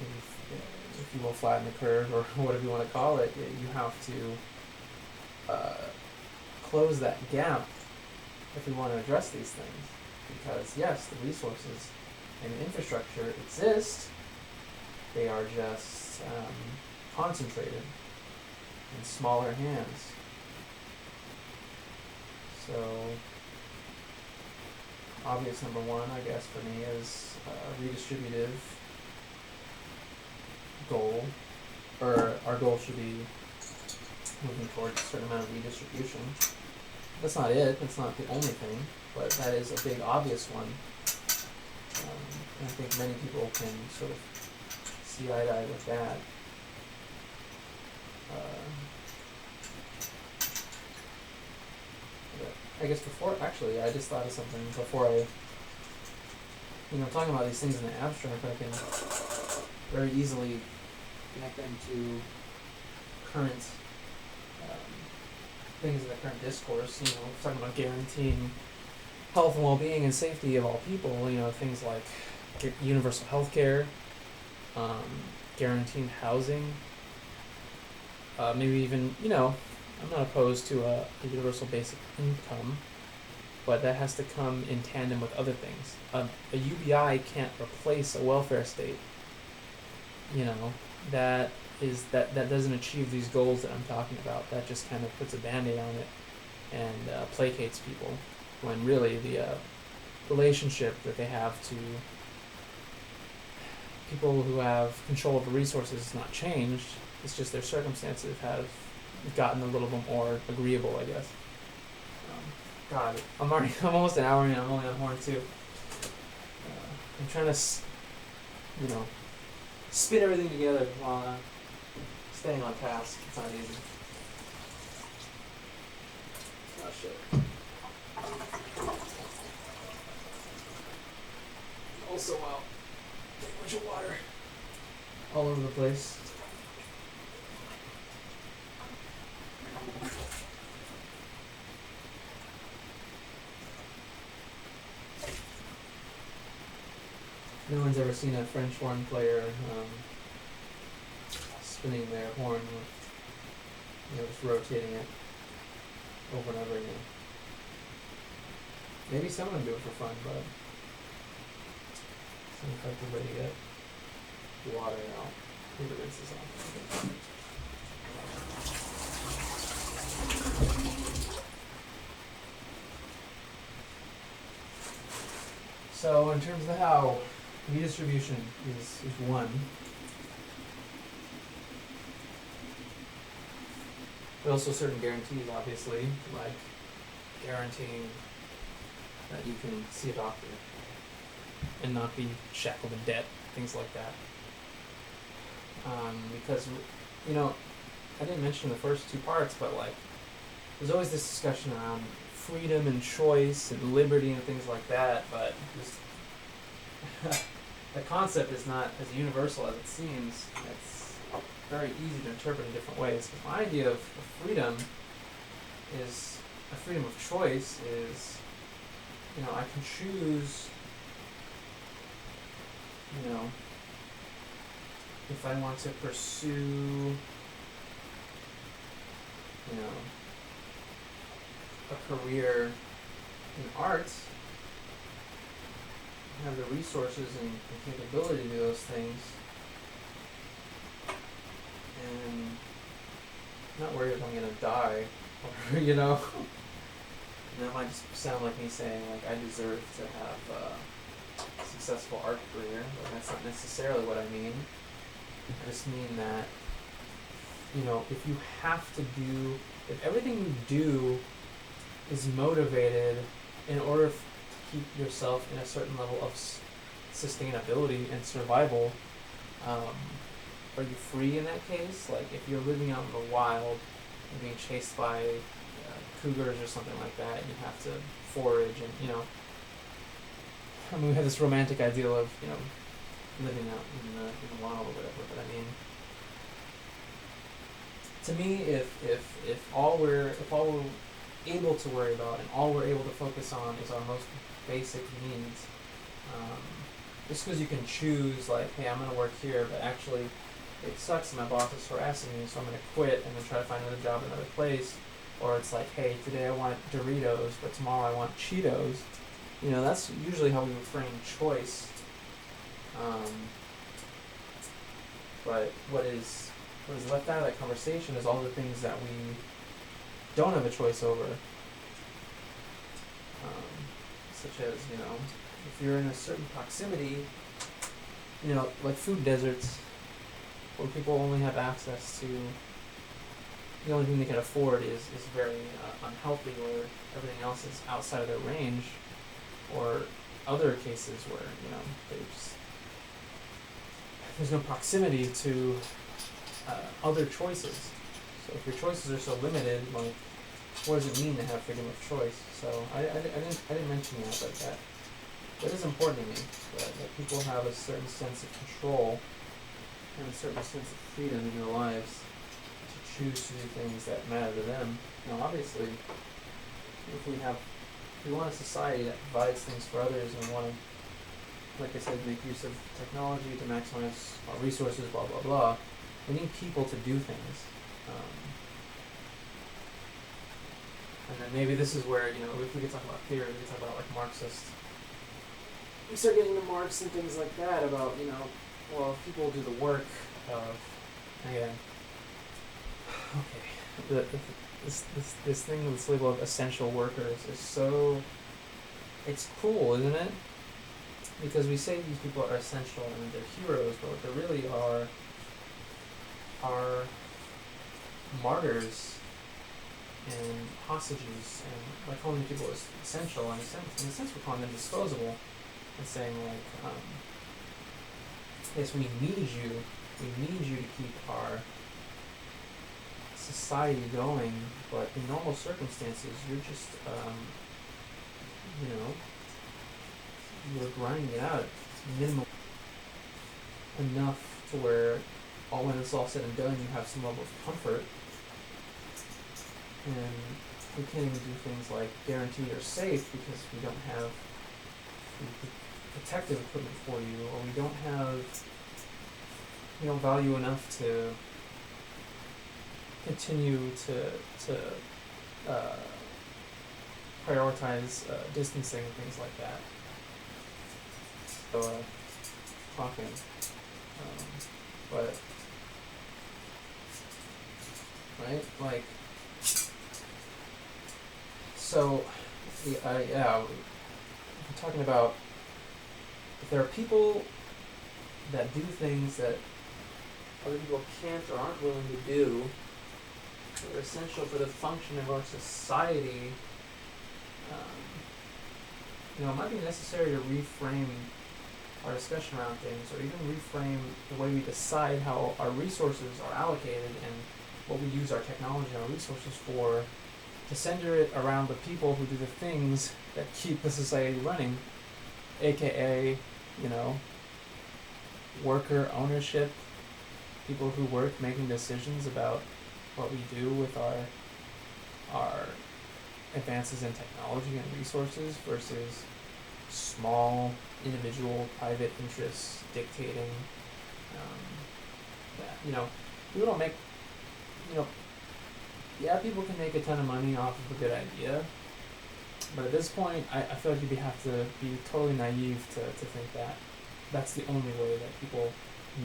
[SPEAKER 1] if you will, flatten the curve or whatever you want to call it. You have to close that gap if we want to address these things. Because yes, the resources and infrastructure exist. They are just concentrated in smaller hands. So, obvious number one, I guess, for me is a redistributive goal, or our goal should be moving towards a certain amount of redistribution. That's not it, that's not the only thing, but that is a big obvious one. And I think many people can sort of see eye to eye with that. I guess I just thought of something before talking about these things in the abstract, I can very easily connect them to current things in the current discourse, talking about guaranteeing health and well-being and safety of all people, things like universal health care, guaranteed housing, maybe even, I'm not opposed to a universal basic income, but that has to come in tandem with other things. A UBI can't replace a welfare state. That doesn't achieve these goals that I'm talking about. That just kind of puts a band-aid on it and placates people, when really the relationship that they have to people who have control of the resources has not changed. It's just their circumstances have gotten a little bit more agreeable, I guess. God, I'm almost an hour in. I'm only on horn 2. I'm trying to, spit everything together while staying on task. It's not easy. Oh shit. Also, take a bunch of water all over the place. No one's ever seen a French horn player spinning their horn with, just rotating it over and over again. Maybe some of them do it for fun, but it's an effective way to get the water out. Leave the rinses off. So in terms of the how, redistribution is one. But also certain guarantees, obviously, like guaranteeing that you can see a doctor and not be shackled in debt, things like that. Because, I didn't mention the first 2 parts, but there's always this discussion around freedom and choice and liberty and things like that, but the concept is not as universal as it seems. It's very easy to interpret in different ways. But my idea of freedom is a freedom of choice is, I can choose, if I want to pursue, a career in art, have the resources and capability to do those things, and I'm not worried if I'm gonna die, or and that might just sound like me saying I deserve to have a successful art career, but that's not necessarily what I mean. I just mean that if everything you do is motivated in order to keep yourself in a certain level of sustainability and survival, are you free in that case? Like if you're living out in the wild and being chased by cougars or something like that, and you have to forage and I mean we have this romantic ideal of living out in the wild or whatever, but I mean to me if all we're able to worry about and all we're able to focus on is our most basic needs, just because you can choose like, hey, I'm going to work here, but actually it sucks and my boss is harassing me, so I'm going to quit and then try to find another job in another place. Or it's like, hey, today I want Doritos, but tomorrow I want Cheetos. That's usually how we would frame choice. But what is left out of that conversation is all the things that we don't have a choice over. Such as, if you're in a certain proximity, like food deserts, where people only have access to, the only thing they can afford is very unhealthy, or everything else is outside of their range, or other cases where, there's no proximity to other choices. So if your choices are so limited, like, what does it mean to have freedom of choice? So I didn't mention that, but that is important to me, that people have a certain sense of control and a certain sense of freedom in their lives to choose to do things that matter to them. Now, obviously, if we want a society that provides things for others, and we want to, like I said, make use of technology to maximize our resources, blah, blah, blah, we need people to do things. And then maybe this is where, if we could talk about theory, we could talk about like Marxist. We start getting to Marx and things like that about, well, if people do the work of, again, okay, this thing that's labeled essential workers is so, it's cool, isn't it? Because we say these people are essential and they're heroes, but what they really are martyrs and hostages, and by calling people essential, in a sense we're calling them disposable, and saying like, yes, we need you to keep our society going, but in normal circumstances you're just, you're grinding it out minimum enough to where when it's all said and done you have some level of comfort. And we can't even do things like guarantee you're safe because we don't have protective equipment for you, or we don't value enough to continue to prioritize distancing and things like that. So, talking, but right, like. So, we're talking about if there are people that do things that other people can't or aren't willing to do, that are essential for the function of our society, it might be necessary to reframe our discussion around things, or even reframe the way we decide how our resources are allocated and what we use our technology and our resources for, to center it around the people who do the things that keep the society running, aka, worker ownership, people who work making decisions about what we do with our advances in technology and resources versus small individual private interests dictating that, people don't make, people can make a ton of money off of a good idea, but at this point, I feel like you'd have to be totally naive to think that that's the only way that people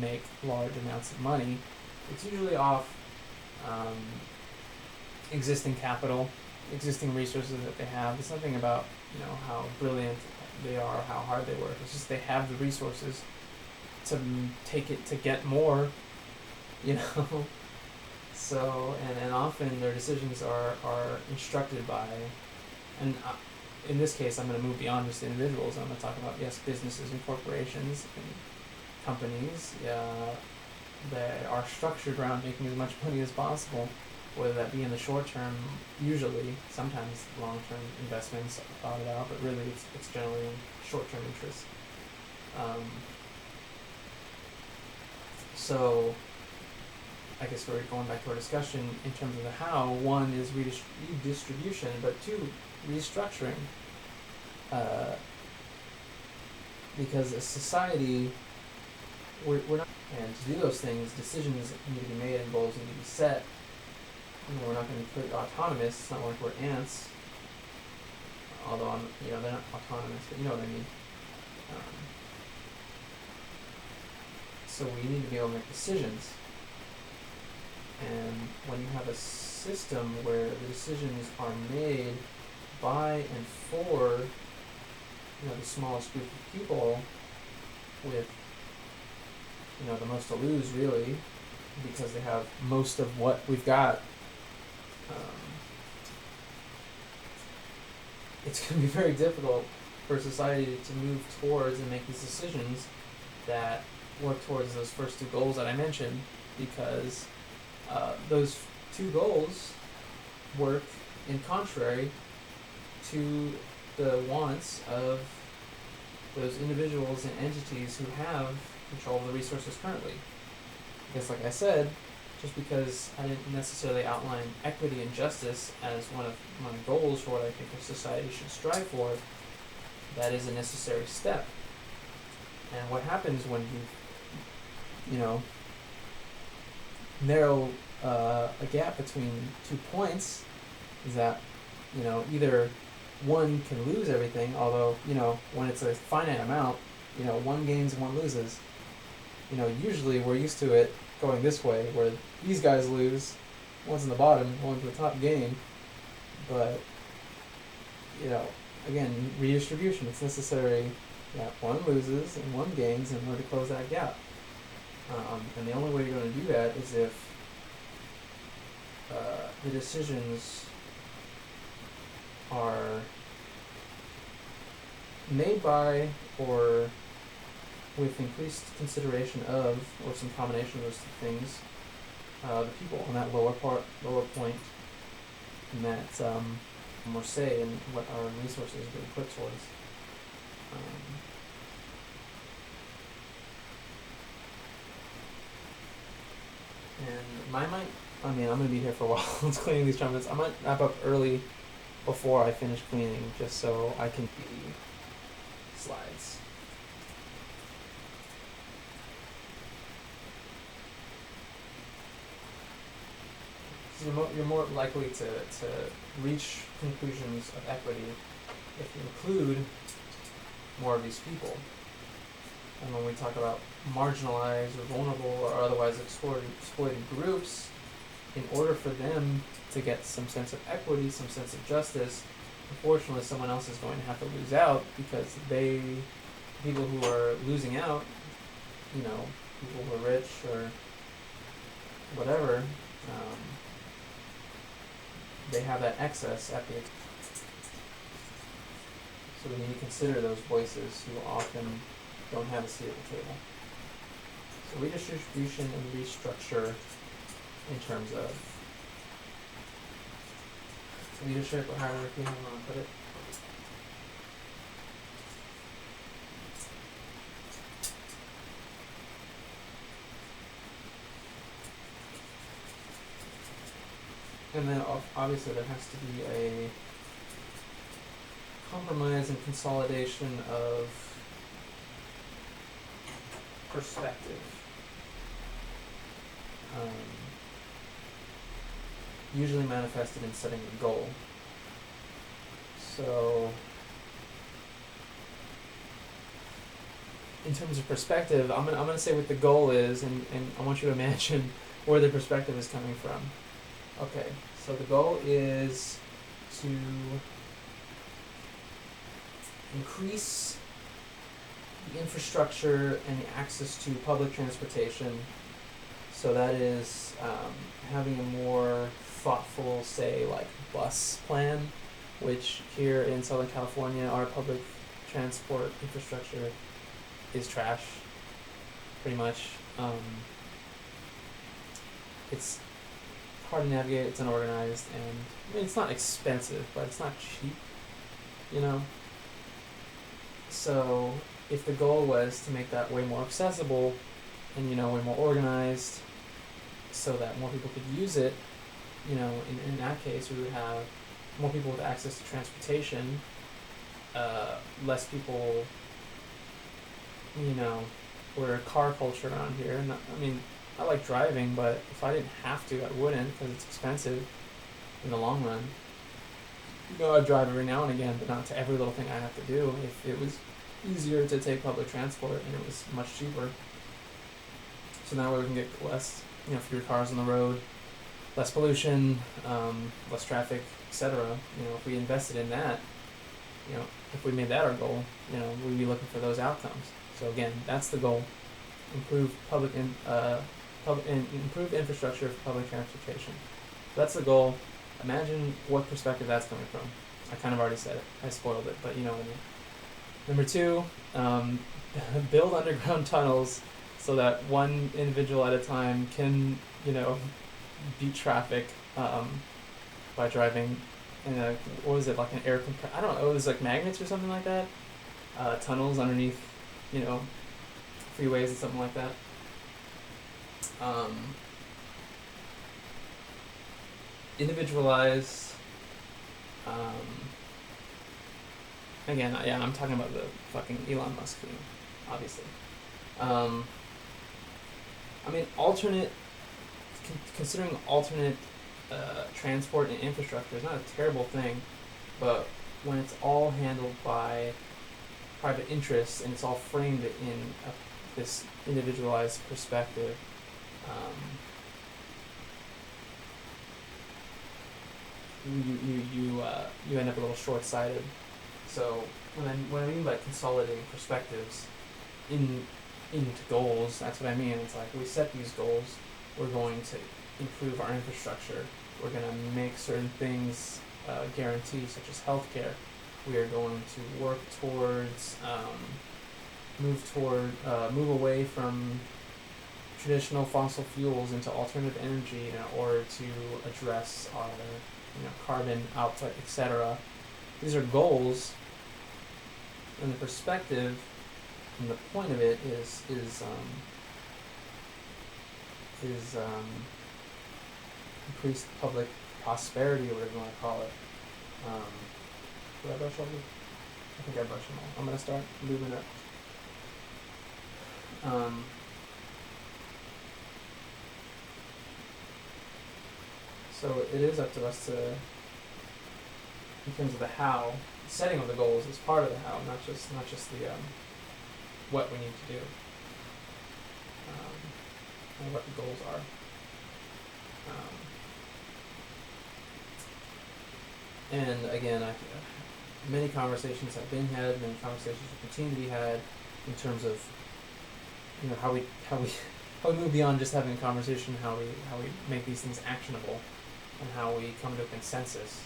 [SPEAKER 1] make large amounts of money. It's usually off existing capital, existing resources that they have. It's nothing about, how brilliant they are, how hard they work. It's just they have the resources to take it, to get more, So, and often their decisions are instructed by, and in this case I'm going to move beyond just individuals. I'm going to talk about, yes, businesses and corporations and companies, that are structured around making as much money as possible, whether that be in the short term, usually, sometimes long term investments are thought about, but really it's generally in short term interest. Um, so I guess we're going back to our discussion in terms of the how. One is redistribution, but two, restructuring. Because as society, we're not, and to do those things, decisions need to be made and goals need to be set. We're not going to put autonomous. It's not like we're ants. Although they're not autonomous, but you know what I mean. So we need to be able to make decisions. And when you have a system where the decisions are made by and for the smallest group of people with the most to lose, really, because they have most of what we've got, it's going to be very difficult for society to move towards and make these decisions that work towards those first two goals that I mentioned, because those two goals work in contrary to the wants of those individuals and entities who have control of the resources currently. Because like I said, just because I didn't necessarily outline equity and justice as one of my goals for what I think a society should strive for, that is a necessary step. And what happens when you narrow a gap between 2 points is that either one can lose everything, although when it's a finite amount, one gains and one loses. Usually we're used to it going this way, where these guys lose, one's in the bottom, one's in the top gain. But again, redistribution, it's necessary that one loses and one gains in order to close that gap. And the only way you're going to do that is if the decisions are made by or with increased consideration of, or some combination of those two things, the people on that lower point, and that more say in what our resources are being put towards. And I'm going to be here for a while. I was cleaning these trumpets. I might wrap up early before I finish cleaning, just so I can see slides. So you're more likely to reach conclusions of equity if you include more of these people. And when we talk about marginalized or vulnerable or otherwise exploited groups, in order for them to get some sense of equity, some sense of justice, unfortunately someone else is going to have to lose out, because people who are losing out, people who are rich or whatever, they have that excess at the so we need to consider those voices who often don't have a seat at the table. So redistribution and restructure in terms of leadership or hierarchy, however you want to put it. And then obviously there has to be a compromise and consolidation of perspective. Usually manifested in setting a goal. So, in terms of perspective, I'm gonna say what the goal is, and I want you to imagine where the perspective is coming from. Okay, so the goal is to increase the infrastructure and the access to public transportation. So that is having a more thoughtful, say, like bus plan, which here in Southern California, our public transport infrastructure is trash, pretty much. it's hard to navigate, it's unorganized, and I mean, it's not expensive, but it's not cheap, you know? So if the goal was to make that way more accessible and, way more organized so that more people could use it, in that case we would have more people with access to transportation, less people, we're a car culture around here. And I mean, I like driving, but if I didn't have to, I wouldn't because it's expensive in the long run. I drive every now and again, but not to every little thing I have to do. If it was easier to take public transport and it was much cheaper, so that way we can get less, fewer cars on the road, less pollution, less traffic, etc. If we invested in that, if we made that our goal, we'd be looking for those outcomes. So again, that's the goal: improve improve infrastructure for public transportation. So that's the goal. Imagine what perspective that's coming from. I kind of already said it. I spoiled it, but you know what I mean. Number 2, build underground tunnels so that one individual at a time can, beat traffic by driving in a, what was it, like an air compressor? I don't know, it was like magnets or something like that. Tunnels underneath, freeways and something like that. Individualized. Again, yeah, I'm talking about the fucking Elon Musk thing, obviously. I mean, considering alternate transport and infrastructure is not a terrible thing, but when it's all handled by private interests and it's all framed in this individualized perspective, you end up a little short-sighted. So when I mean by consolidating perspectives into goals, that's what I mean. It's like we set these goals. We're going to improve our infrastructure. We're going to make certain things guaranteed, such as healthcare. We are going to work towards move away from traditional fossil fuels into alternative energy in order to address our carbon output, etc. These are goals, and the perspective and the point of it is increased public prosperity, or whatever you want to call it. Did I brush all these? I think I brushed them all. I'm gonna start moving it. So it is up to us to, in terms of the how, setting of the goals is part of the how, not just the what we need to do, and what the goals are. And again, many conversations have been had, many conversations will continue to be had in terms of how we move beyond just having a conversation, how we make these things actionable, and how we come to a consensus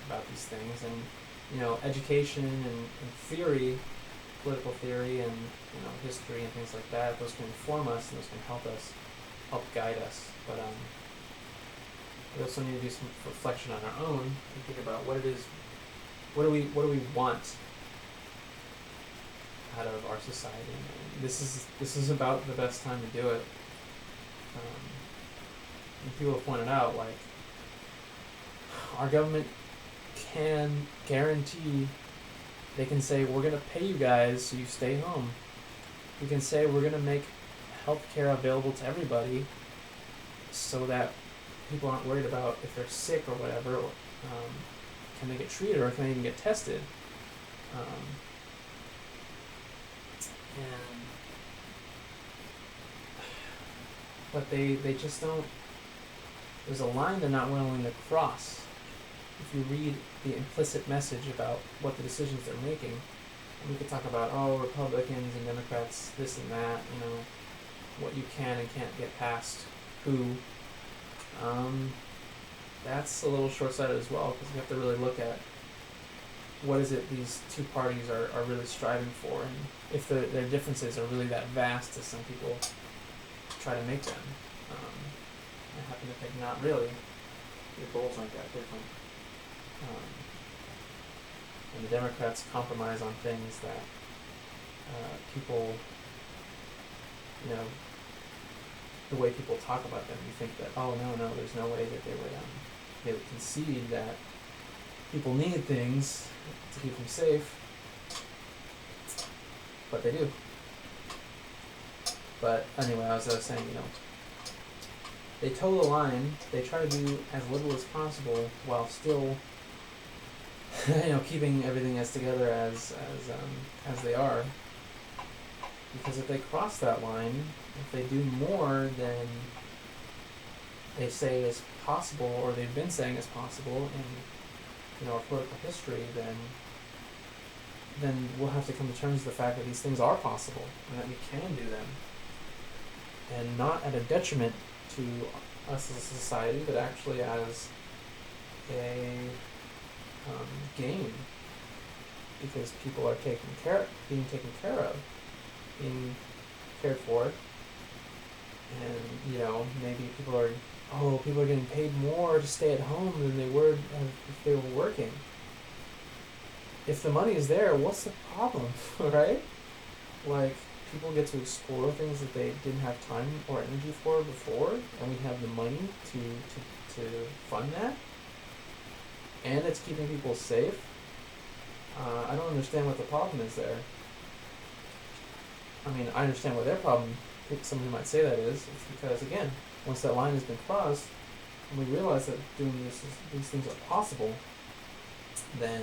[SPEAKER 1] about these things. And education and theory, political theory and history and things like that, those can inform us and those can help guide us. But we also need to do some reflection on our own and think about what do we want out of our society. And this is about the best time to do it. And people have pointed out, like, our government can guarantee, they can say, we're going to pay you guys so you stay home. We can say we're going to make healthcare available to everybody so that people aren't worried about if they're sick or whatever, can they get treated or can they even get tested. But they just don't, there's a line they're not willing to cross. If you read the implicit message about what the decisions they're making, and we could talk about, Republicans and Democrats, this and that, what you can and can't get past who. That's a little short-sighted as well, because you have to really look at what is it these two parties are really striving for, and if their differences are really that vast as some people try to make them. happen to think not really. Your goals aren't that different. And the Democrats compromise on things that people, you know, the way people talk about them, you think that, oh no, there's no way that they would concede that people need things to keep them safe, but they do. But anyway, as I was saying, they toe the line. They try to do as little as possible while still, keeping everything as together as they are. Because if they cross that line, if they do more than they say is possible, or they've been saying is possible in our political history, then we'll have to come to terms with the fact that these things are possible and that we can do them, and not at a detriment to us as a society, but actually as a gain, because people are being taken care of, being cared for, and maybe people are getting paid more to stay at home than they were if they were working. If the money is there, what's the problem, right? Like, people get to explore things that they didn't have time or energy for before, and we have the money to fund that, and it's keeping people safe. I don't understand what the problem is there. I mean, I understand what their problem, somebody might say that is. It's because, again, once that line has been crossed, and we realize that doing these things are possible, then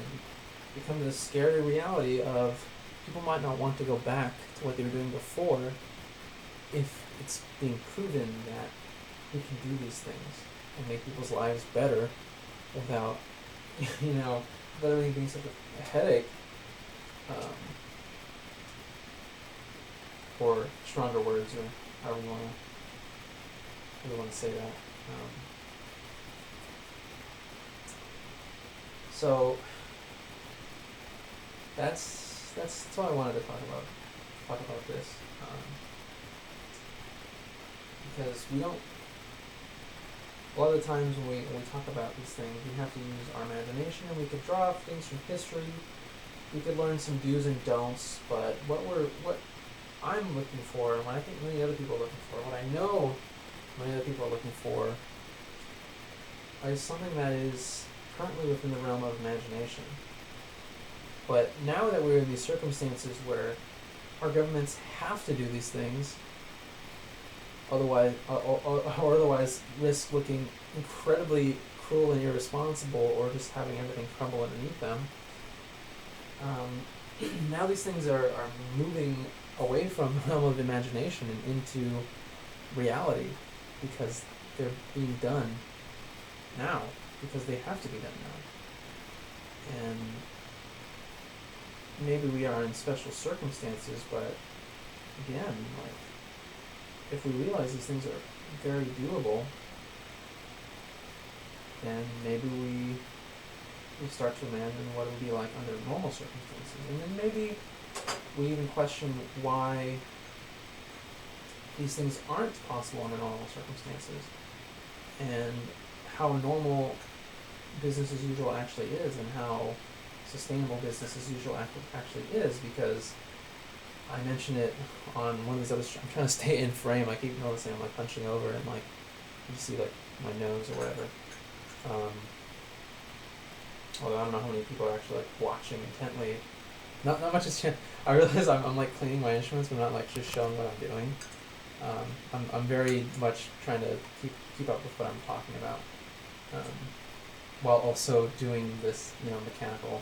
[SPEAKER 1] we come to this scary reality of people might not want to go back to what they were doing before if it's being proven that we can do these things and make people's lives better without, without everything being such a headache. Or stronger words, or however you want to say that. So that's all I wanted to talk about this, because we don't. A lot of the times when we talk about these things, we have to use our imagination, and we could draw things from history. We could learn some do's and don'ts, but what I'm looking for, and what I think many other people are looking for, what I know many other people are looking for, is something that is currently within the realm of imagination. But now that we're in these circumstances where our governments have to do these things, otherwise risk looking incredibly cruel and irresponsible, or just having everything crumble underneath them, now these things are moving away from the realm of imagination and into reality, because they're being done now, because they have to be done now. And maybe we are in special circumstances, but again, if we realize these things are very doable, then maybe we start to imagine what it would be like under normal circumstances. And then maybe we even question why these things aren't possible under normal circumstances, and how normal business as usual actually is, and how sustainable business as usual actually is. Because I mentioned it on one of these other I'm trying to stay in frame. I keep noticing I'm punching over, and you see my nose or whatever. Although I don't know how many people are actually watching intently. Not much is. I realize I'm cleaning my instruments, but not just showing what I'm doing. I'm very much trying to keep up with what I'm talking about, while also doing this mechanical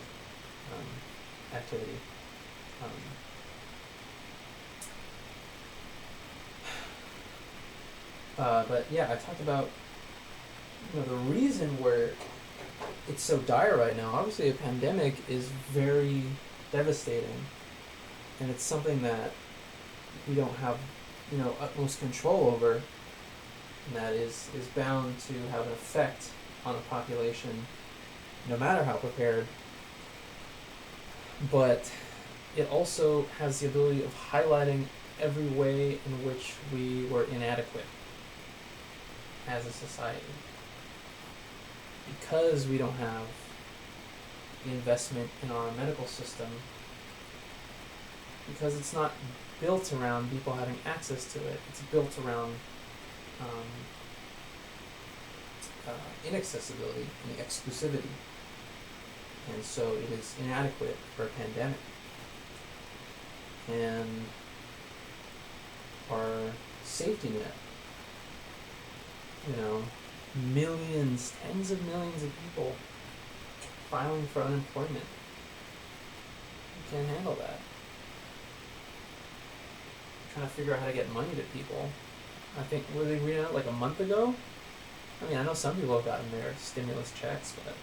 [SPEAKER 1] activity. But yeah, I talked about the reason where it's so dire right now. Obviously, a pandemic is very devastating, and it's something that we don't have utmost control over, and that is bound to have an effect on a population no matter how prepared. But it also has the ability of highlighting every way in which we were inadequate. as a society. Because we don't have the investment in our medical system, because it's not built around people having access to it, it's built around inaccessibility and exclusivity. And so it is inadequate for a pandemic. And our safety net, millions, tens of millions of people filing for unemployment. You can't handle that. Trying to figure out how to get money to people. I think, were they reading out like a month ago? I mean, I know some people have gotten their stimulus checks, but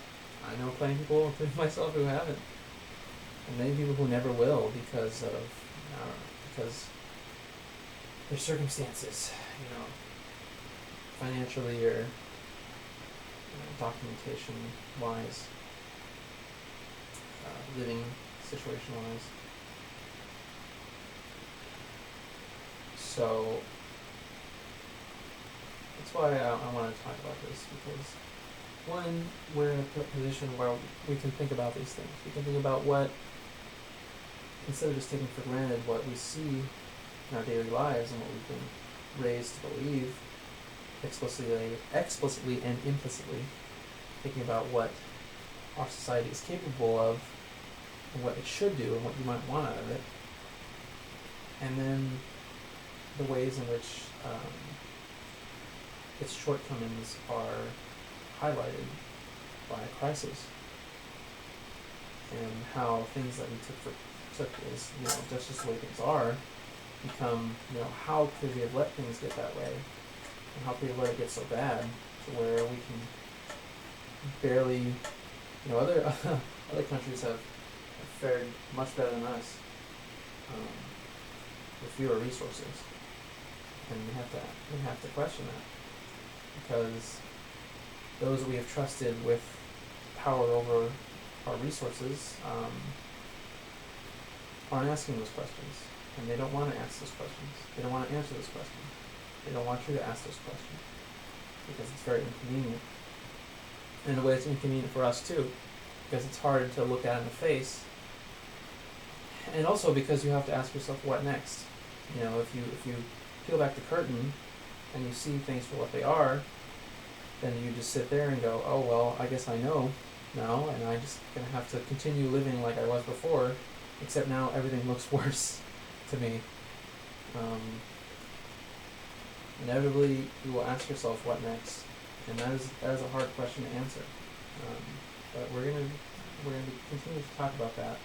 [SPEAKER 1] I know plenty of people, including myself, who haven't. And many people who never will because their circumstances, financially or documentation wise, living situation wise. So that's why I want to talk about this, because one, we're in a position where we can think about these things. We can think about what, instead of just taking for granted what we see in our daily lives and what we've been raised to believe explicitly and implicitly, thinking about what our society is capable of and what it should do and what you might want out of it, and then the ways in which its shortcomings are highlighted by a crisis, and how things that we took as just the way things are become, how could we have let things get that way, and how could we let it get so bad to where we can barely, other countries have fared much better than us with fewer resources, and we have to question that, because those that we have trusted with power over our resources aren't asking those questions, and they don't want to ask those questions. They don't want to answer those questions. They don't want you to ask those questions because it's very inconvenient. And in a way, it's inconvenient for us too, because it's hard to look at in the face, and also because you have to ask yourself, what next? If you peel back the curtain and you see things for what they are, then you just sit there and go, oh well, I guess I know now, and I'm just gonna have to continue living like I was before, except now everything looks worse to me. Inevitably, you will ask yourself, what next? And that is a hard question to answer. But we're gonna continue to talk about that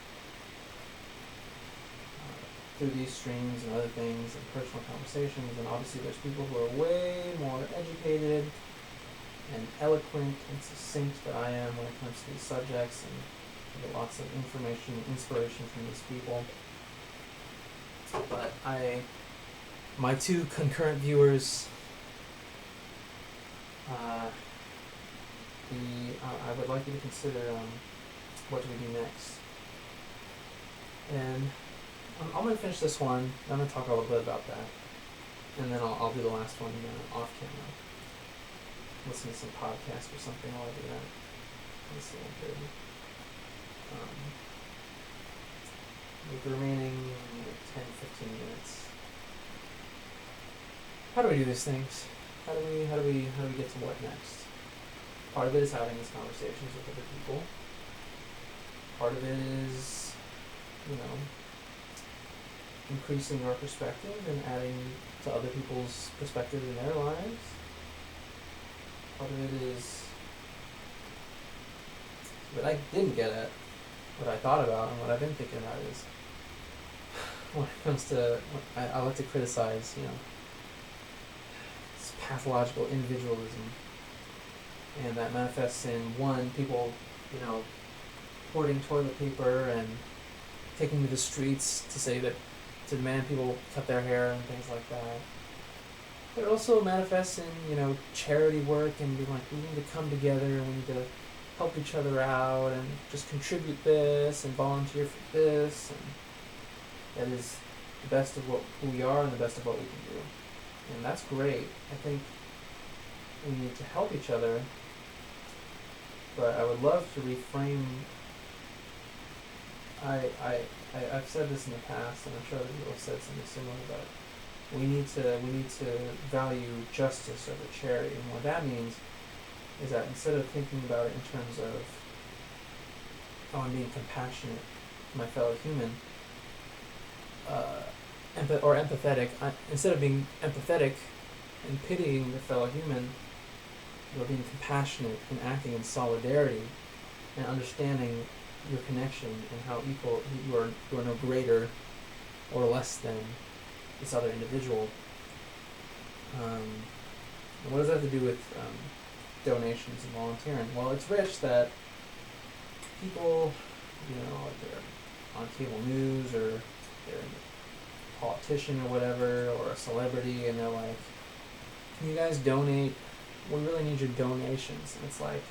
[SPEAKER 1] through these streams and other things and personal conversations. And obviously, there's people who are way more educated and eloquent and succinct than I am when it comes to these subjects, and I get lots of information and inspiration from these people. But my two concurrent viewers, I would like you to consider what do we do next. And I'm going to finish this one. I'm going to talk a little bit about that, and then I'll do the last one off camera. Listen to some podcast or something while I do that. That's a little good. With the remaining 10-15 minutes, how do we do these things? How do we get to what next? Part of it is having these conversations with other people. Part of it is, increasing our perspective and adding to other people's perspective in their lives. Part of it is what I didn't get at, what I thought about, and what I've been thinking about is when it comes to, I like to criticize, this pathological individualism, and that manifests in, one, people, hoarding toilet paper and taking to the streets to demand people cut their hair and things like that. But it also manifests in, charity work and being like, we need to come together and we need to help each other out and just contribute this and volunteer for this, and that is the best of who we are and the best of what we can do. And that's great. I think we need to help each other, but I would love to reframe. I've said this in the past, and I'm sure that people have said something similar, but we need to value justice over charity, and what that means is that instead of thinking about it in terms of, oh, I'm being compassionate to my fellow human, or empathetic, instead of being empathetic and pitying the fellow human, you're being compassionate and acting in solidarity and understanding your connection and how equal you are no greater or less than this other individual. And what does that have to do with donations and volunteering? Well, it's rich that people, they're on cable news or they're a politician or whatever or a celebrity, and they're like, can you guys donate? We really need your donations. And it's like,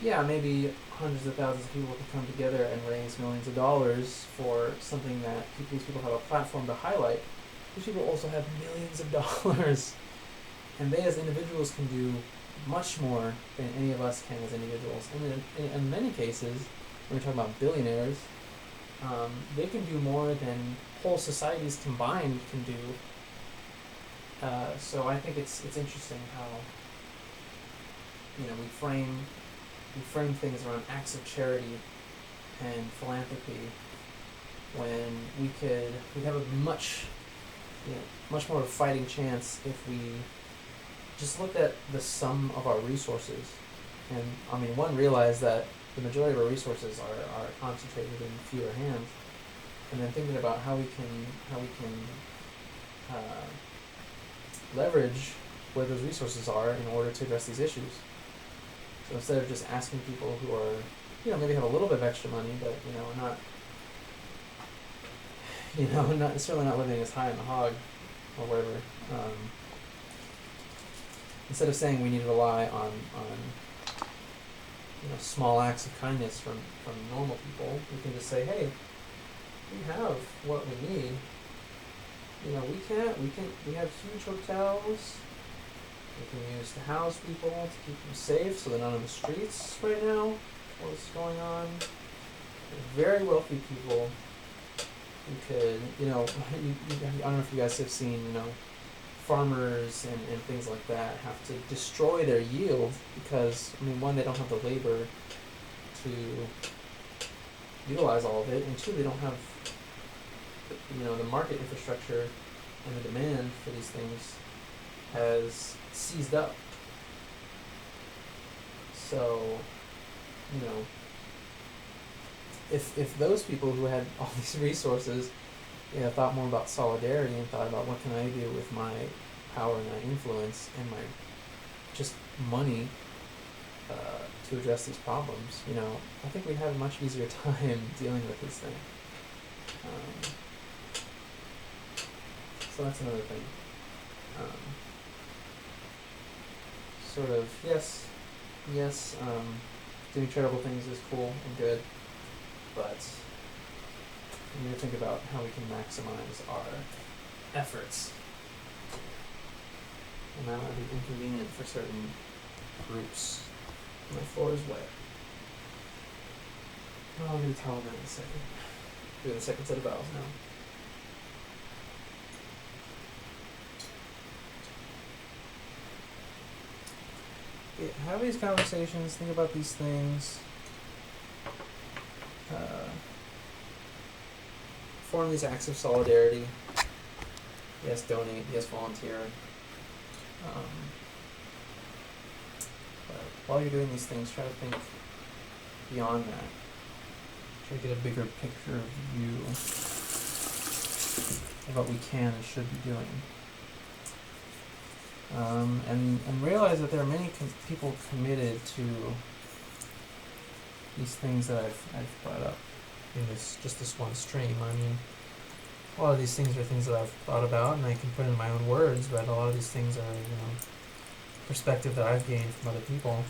[SPEAKER 1] yeah, maybe hundreds of thousands of people can come together and raise millions of dollars for something that these people have a platform to highlight. These people also have millions of dollars, and they as individuals can do much more than any of us can as individuals. And in many cases, when we're talking about billionaires, they can do more than whole societies combined can do. So I think it's interesting how we frame things around acts of charity and philanthropy when we'd have a much more of a fighting chance if we just looked at the sum of our resources. And one, realize that the majority of our resources are concentrated in fewer hands, and then thinking about how we can leverage where those resources are in order to address these issues. So instead of just asking people who are, maybe have a little bit of extra money, but not certainly not living as high on the hog or whatever. Instead of saying we need to rely on small acts of kindness from normal people, we can just say, hey, we have what we need. We have huge hotels. We can use to house people, to keep them safe so they're not on the streets right now. What's going on? Very wealthy people who could, I don't know if you guys have seen, farmers and things like that have to destroy their yield because, one, they don't have the labor to utilize all of it, and two, they don't have the market infrastructure and the demand for these things has seized up. So, if those people who had all these resources, thought more about solidarity and thought about what can I do with my power and my influence and my just money to address these problems, I think we'd have a much easier time dealing with this thing. So that's another thing. Yes, doing charitable things is cool and good, but we need to think about how we can maximize our efforts. And that might be inconvenient for certain groups. My floor is wet. Oh, I'm going to towel that in a second. Do the second set of vowels now. Have these conversations, think about these things, form these acts of solidarity. Yes, donate. Yes, volunteer. But while you're doing these things, try to think beyond that. Try to get a bigger picture view of what we can and should be doing. And realize that there are many people committed to these things that I've brought up in this one stream. A lot of these things are things that I've thought about and I can put in my own words, but a lot of these things are, perspective that I've gained from other people.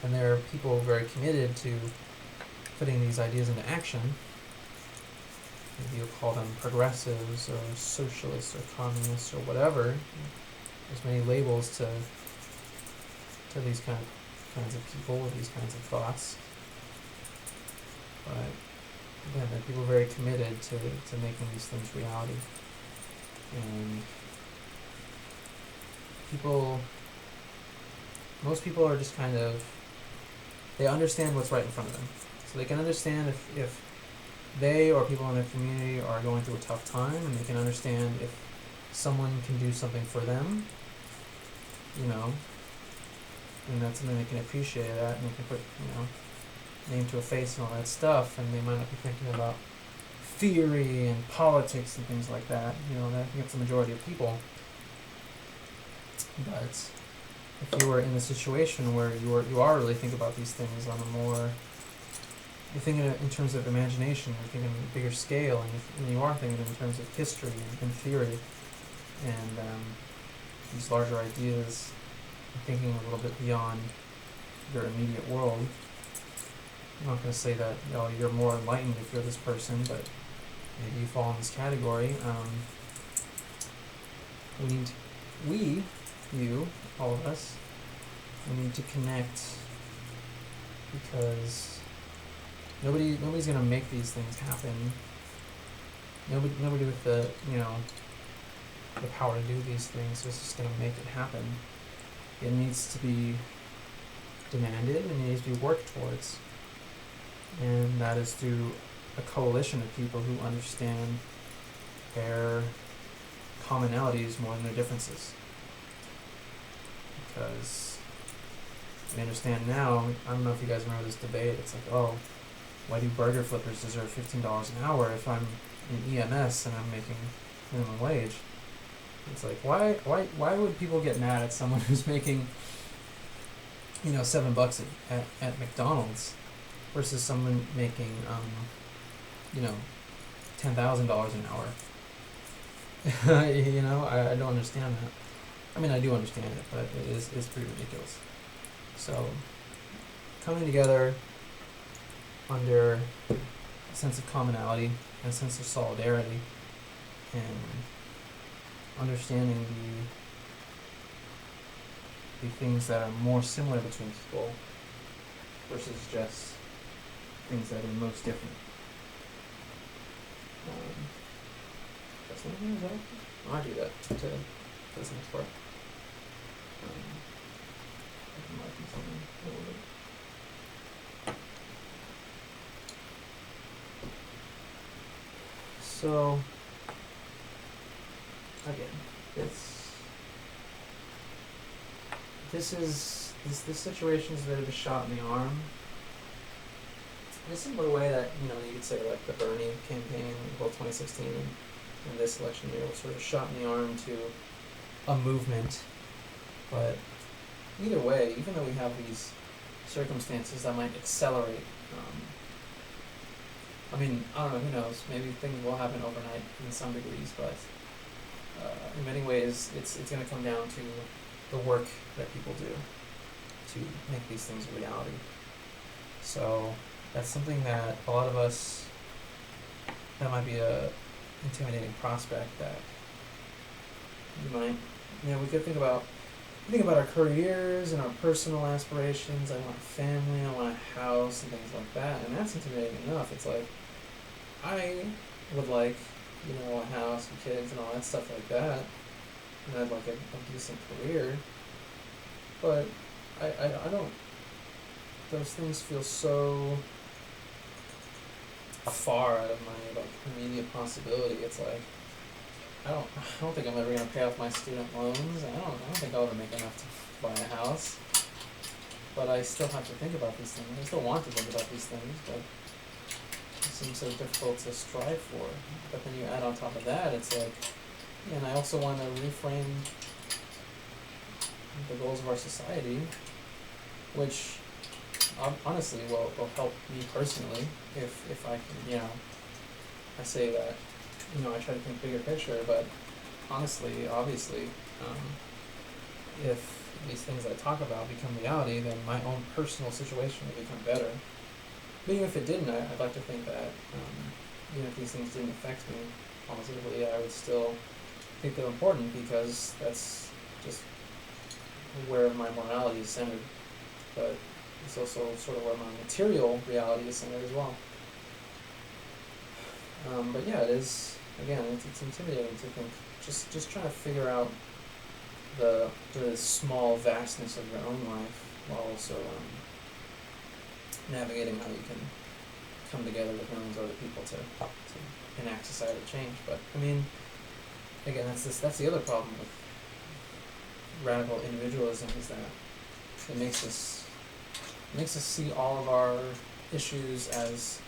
[SPEAKER 1] And there are people very committed to putting these ideas into action. Maybe you'll call them progressives or socialists or communists or whatever. there's many labels to these kinds of people with these kinds of thoughts. But again, there are people very committed to making these things reality. And most people are just kind of, they understand what's right in front of them. So they can understand if they or people in their community are going through a tough time, and they can understand if someone can do something for them, and that's something they can appreciate that, and they can put, name to a face and all that stuff, and they might not be thinking about theory and politics and things like that. I think it's the majority of people. But if you were in a situation where you are really thinking about these things on a more, you're thinking in terms of imagination, you're thinking on a bigger scale, and you are thinking in terms of history and theory, and these larger ideas, thinking a little bit beyond your immediate world. I'm not going to say that you're more enlightened if you're this person, but maybe you fall in this category. All of us, we need to connect, because nobody's going to make these things happen. Nobody with the power to do these things is just going to make it happen. It needs to be demanded, and it needs to be worked towards. And that is through a coalition of people who understand their commonalities more than their differences. Because we understand now, I don't know if you guys remember this debate, it's like, why do burger flippers deserve $15 an hour if I'm in EMS and I'm making minimum wage? It's like, why would people get mad at someone who's making, $7 at McDonald's versus someone making, $10,000 an hour? I don't understand that. I mean, I do understand it, but it's pretty ridiculous. So, coming together under a sense of commonality and a sense of solidarity, and understanding the things that are more similar between people versus just things that are most different. That's one thing, I'll do that to this next part. I can mark something a little bit. So, again, this situation is a bit of a shot in the arm. In a similar way that, you could say like the Bernie campaign in both 2016 and this election year was sort of a shot in the arm to a movement. But either way, even though we have these circumstances that might accelerate, I don't know, who knows, maybe things will happen overnight in some degrees, but in many ways it's going to come down to the work that people do to make these things a reality. So that's something that a lot of us, that might be a intimidating prospect that you might, we could think about our careers and our personal aspirations. I want a family, I want a house and things like that, and that's intimidating enough. It's like, I would like, a house and kids and all that stuff like that, and I'd like a decent career, but I don't, those things feel so far out of my immediate possibility. It's like, I don't think I'm ever gonna pay off my student loans. I don't think I'll ever make enough to buy a house. But I still have to think about these things. I still want to think about these things, but it seems so difficult to strive for. But then you add on top of that, it's like, and I also want to reframe the goals of our society, which honestly will help me personally if I can, I say that, I try to think bigger picture, but honestly, obviously, if these things I talk about become reality, then my own personal situation will become better. But even if it didn't, I'd like to think that, even if these things didn't affect me positively, I would still think they're important, because that's
[SPEAKER 2] just where my morality is centered, but it's also sort of where my material reality is centered as well. But yeah, it is, again, it's intimidating to think, just trying to figure out the small vastness of your own life, while also navigating how you can come together with millions of other people to enact societal change. But I mean, again, that's the other problem with radical individualism, is that it makes us see all of our issues as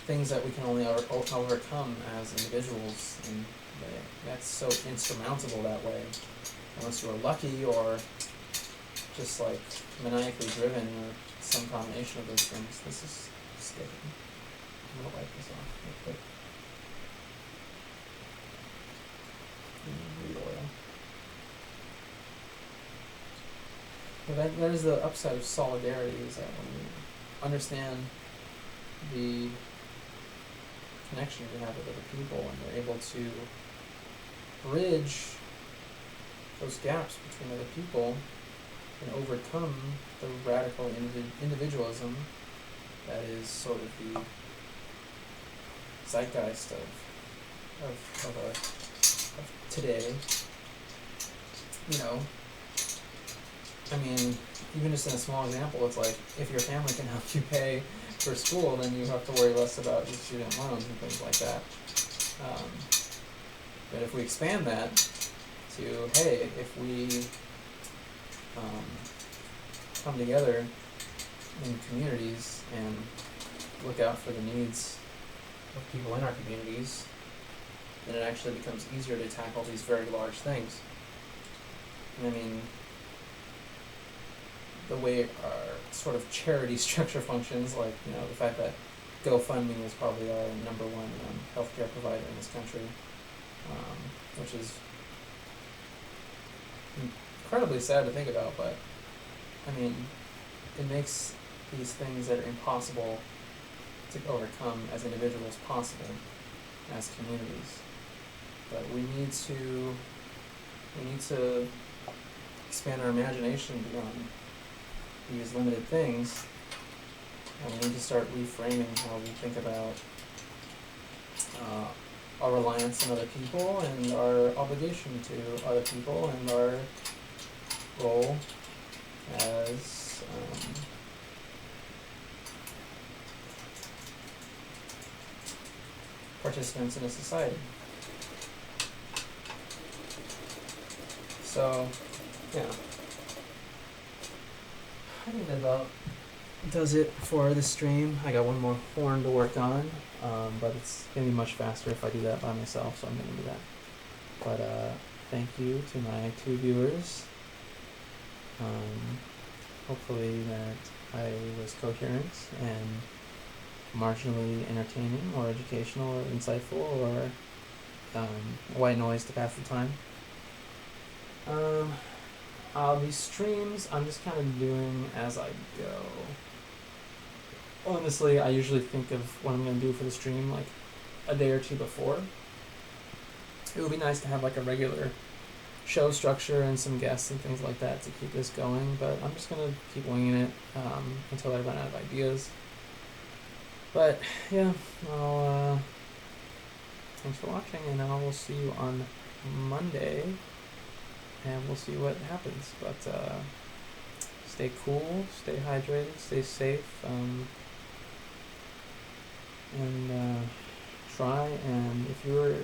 [SPEAKER 2] things that we can only overcome as individuals, and that's so insurmountable that way, unless you're lucky or just like maniacally driven, or some combination of those things. This is scary. I'm gonna wipe this off real quick. Read oil. But that is the upside of solidarity, is that when you understand the connection you have with other people, and you're able to bridge those gaps between other people and overcome the radical individualism that is sort of the zeitgeist of today. You know, I mean, even just in a small example, it's like, if your family can help you pay for school, then you have to worry less about your student loans and things like that. But if we expand that to, hey, if we come together in communities and look out for the needs of people in our communities, then it actually becomes easier to tackle these very large things. And I mean, the way our sort of charity structure functions, like, you know, the fact that GoFundMe is probably our number one healthcare provider in this country, which is incredibly sad to think about, but I mean, it makes these things that are impossible to overcome as individuals possible as communities. But we need to expand our imagination beyond these limited things, and we need to start reframing how we think about our reliance on other people, and our obligation to other people, and our role as participants in a society. So, yeah. I think that about does it for the stream. I got one more horn to work on, but it's going to be much faster if I do that by myself, so I'm going to do that. But thank you to my 2 viewers. Hopefully that I was coherent and marginally entertaining, or educational, or insightful, or white noise to pass the time. These streams, I'm just kind of doing as I go. Honestly, I usually think of what I'm going to do for the stream like a day or two before. It would be nice to have like a regular show structure and some guests and things like that to keep this going, but I'm just going to keep winging it until I run out of ideas. But yeah, thanks for watching, and I will see you on Monday, and we'll see what happens. But stay cool, stay hydrated, stay safe, and try. And if you're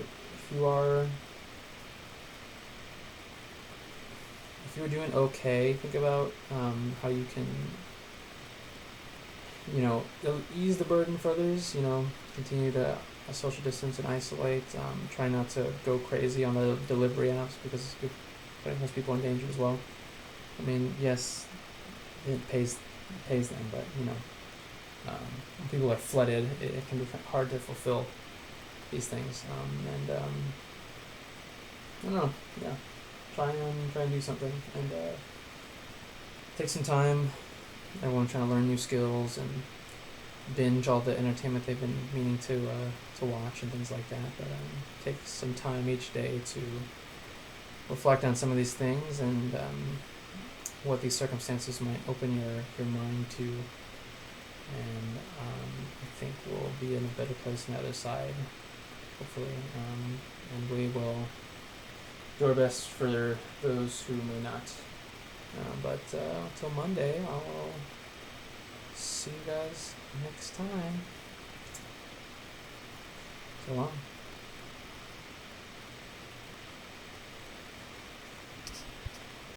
[SPEAKER 2] doing okay, think about how you can, ease the burden for others. Continue to social distance and isolate. Try not to go crazy on the delivery apps, because you're putting those people in danger as well. I mean, yes, it pays them, but when people are flooded, it can be hard to fulfill these things. And I don't know. Yeah, try and do something, and take some time. Everyone trying to learn new skills and binge all the entertainment they've been meaning to watch and things like that. But take some time each day to
[SPEAKER 1] reflect on some of these things and what these circumstances might open your mind to. And I think we'll be in a better place on the other side, hopefully. And we will do our best for those who may not. But till Monday, I'll see you guys next time. So long.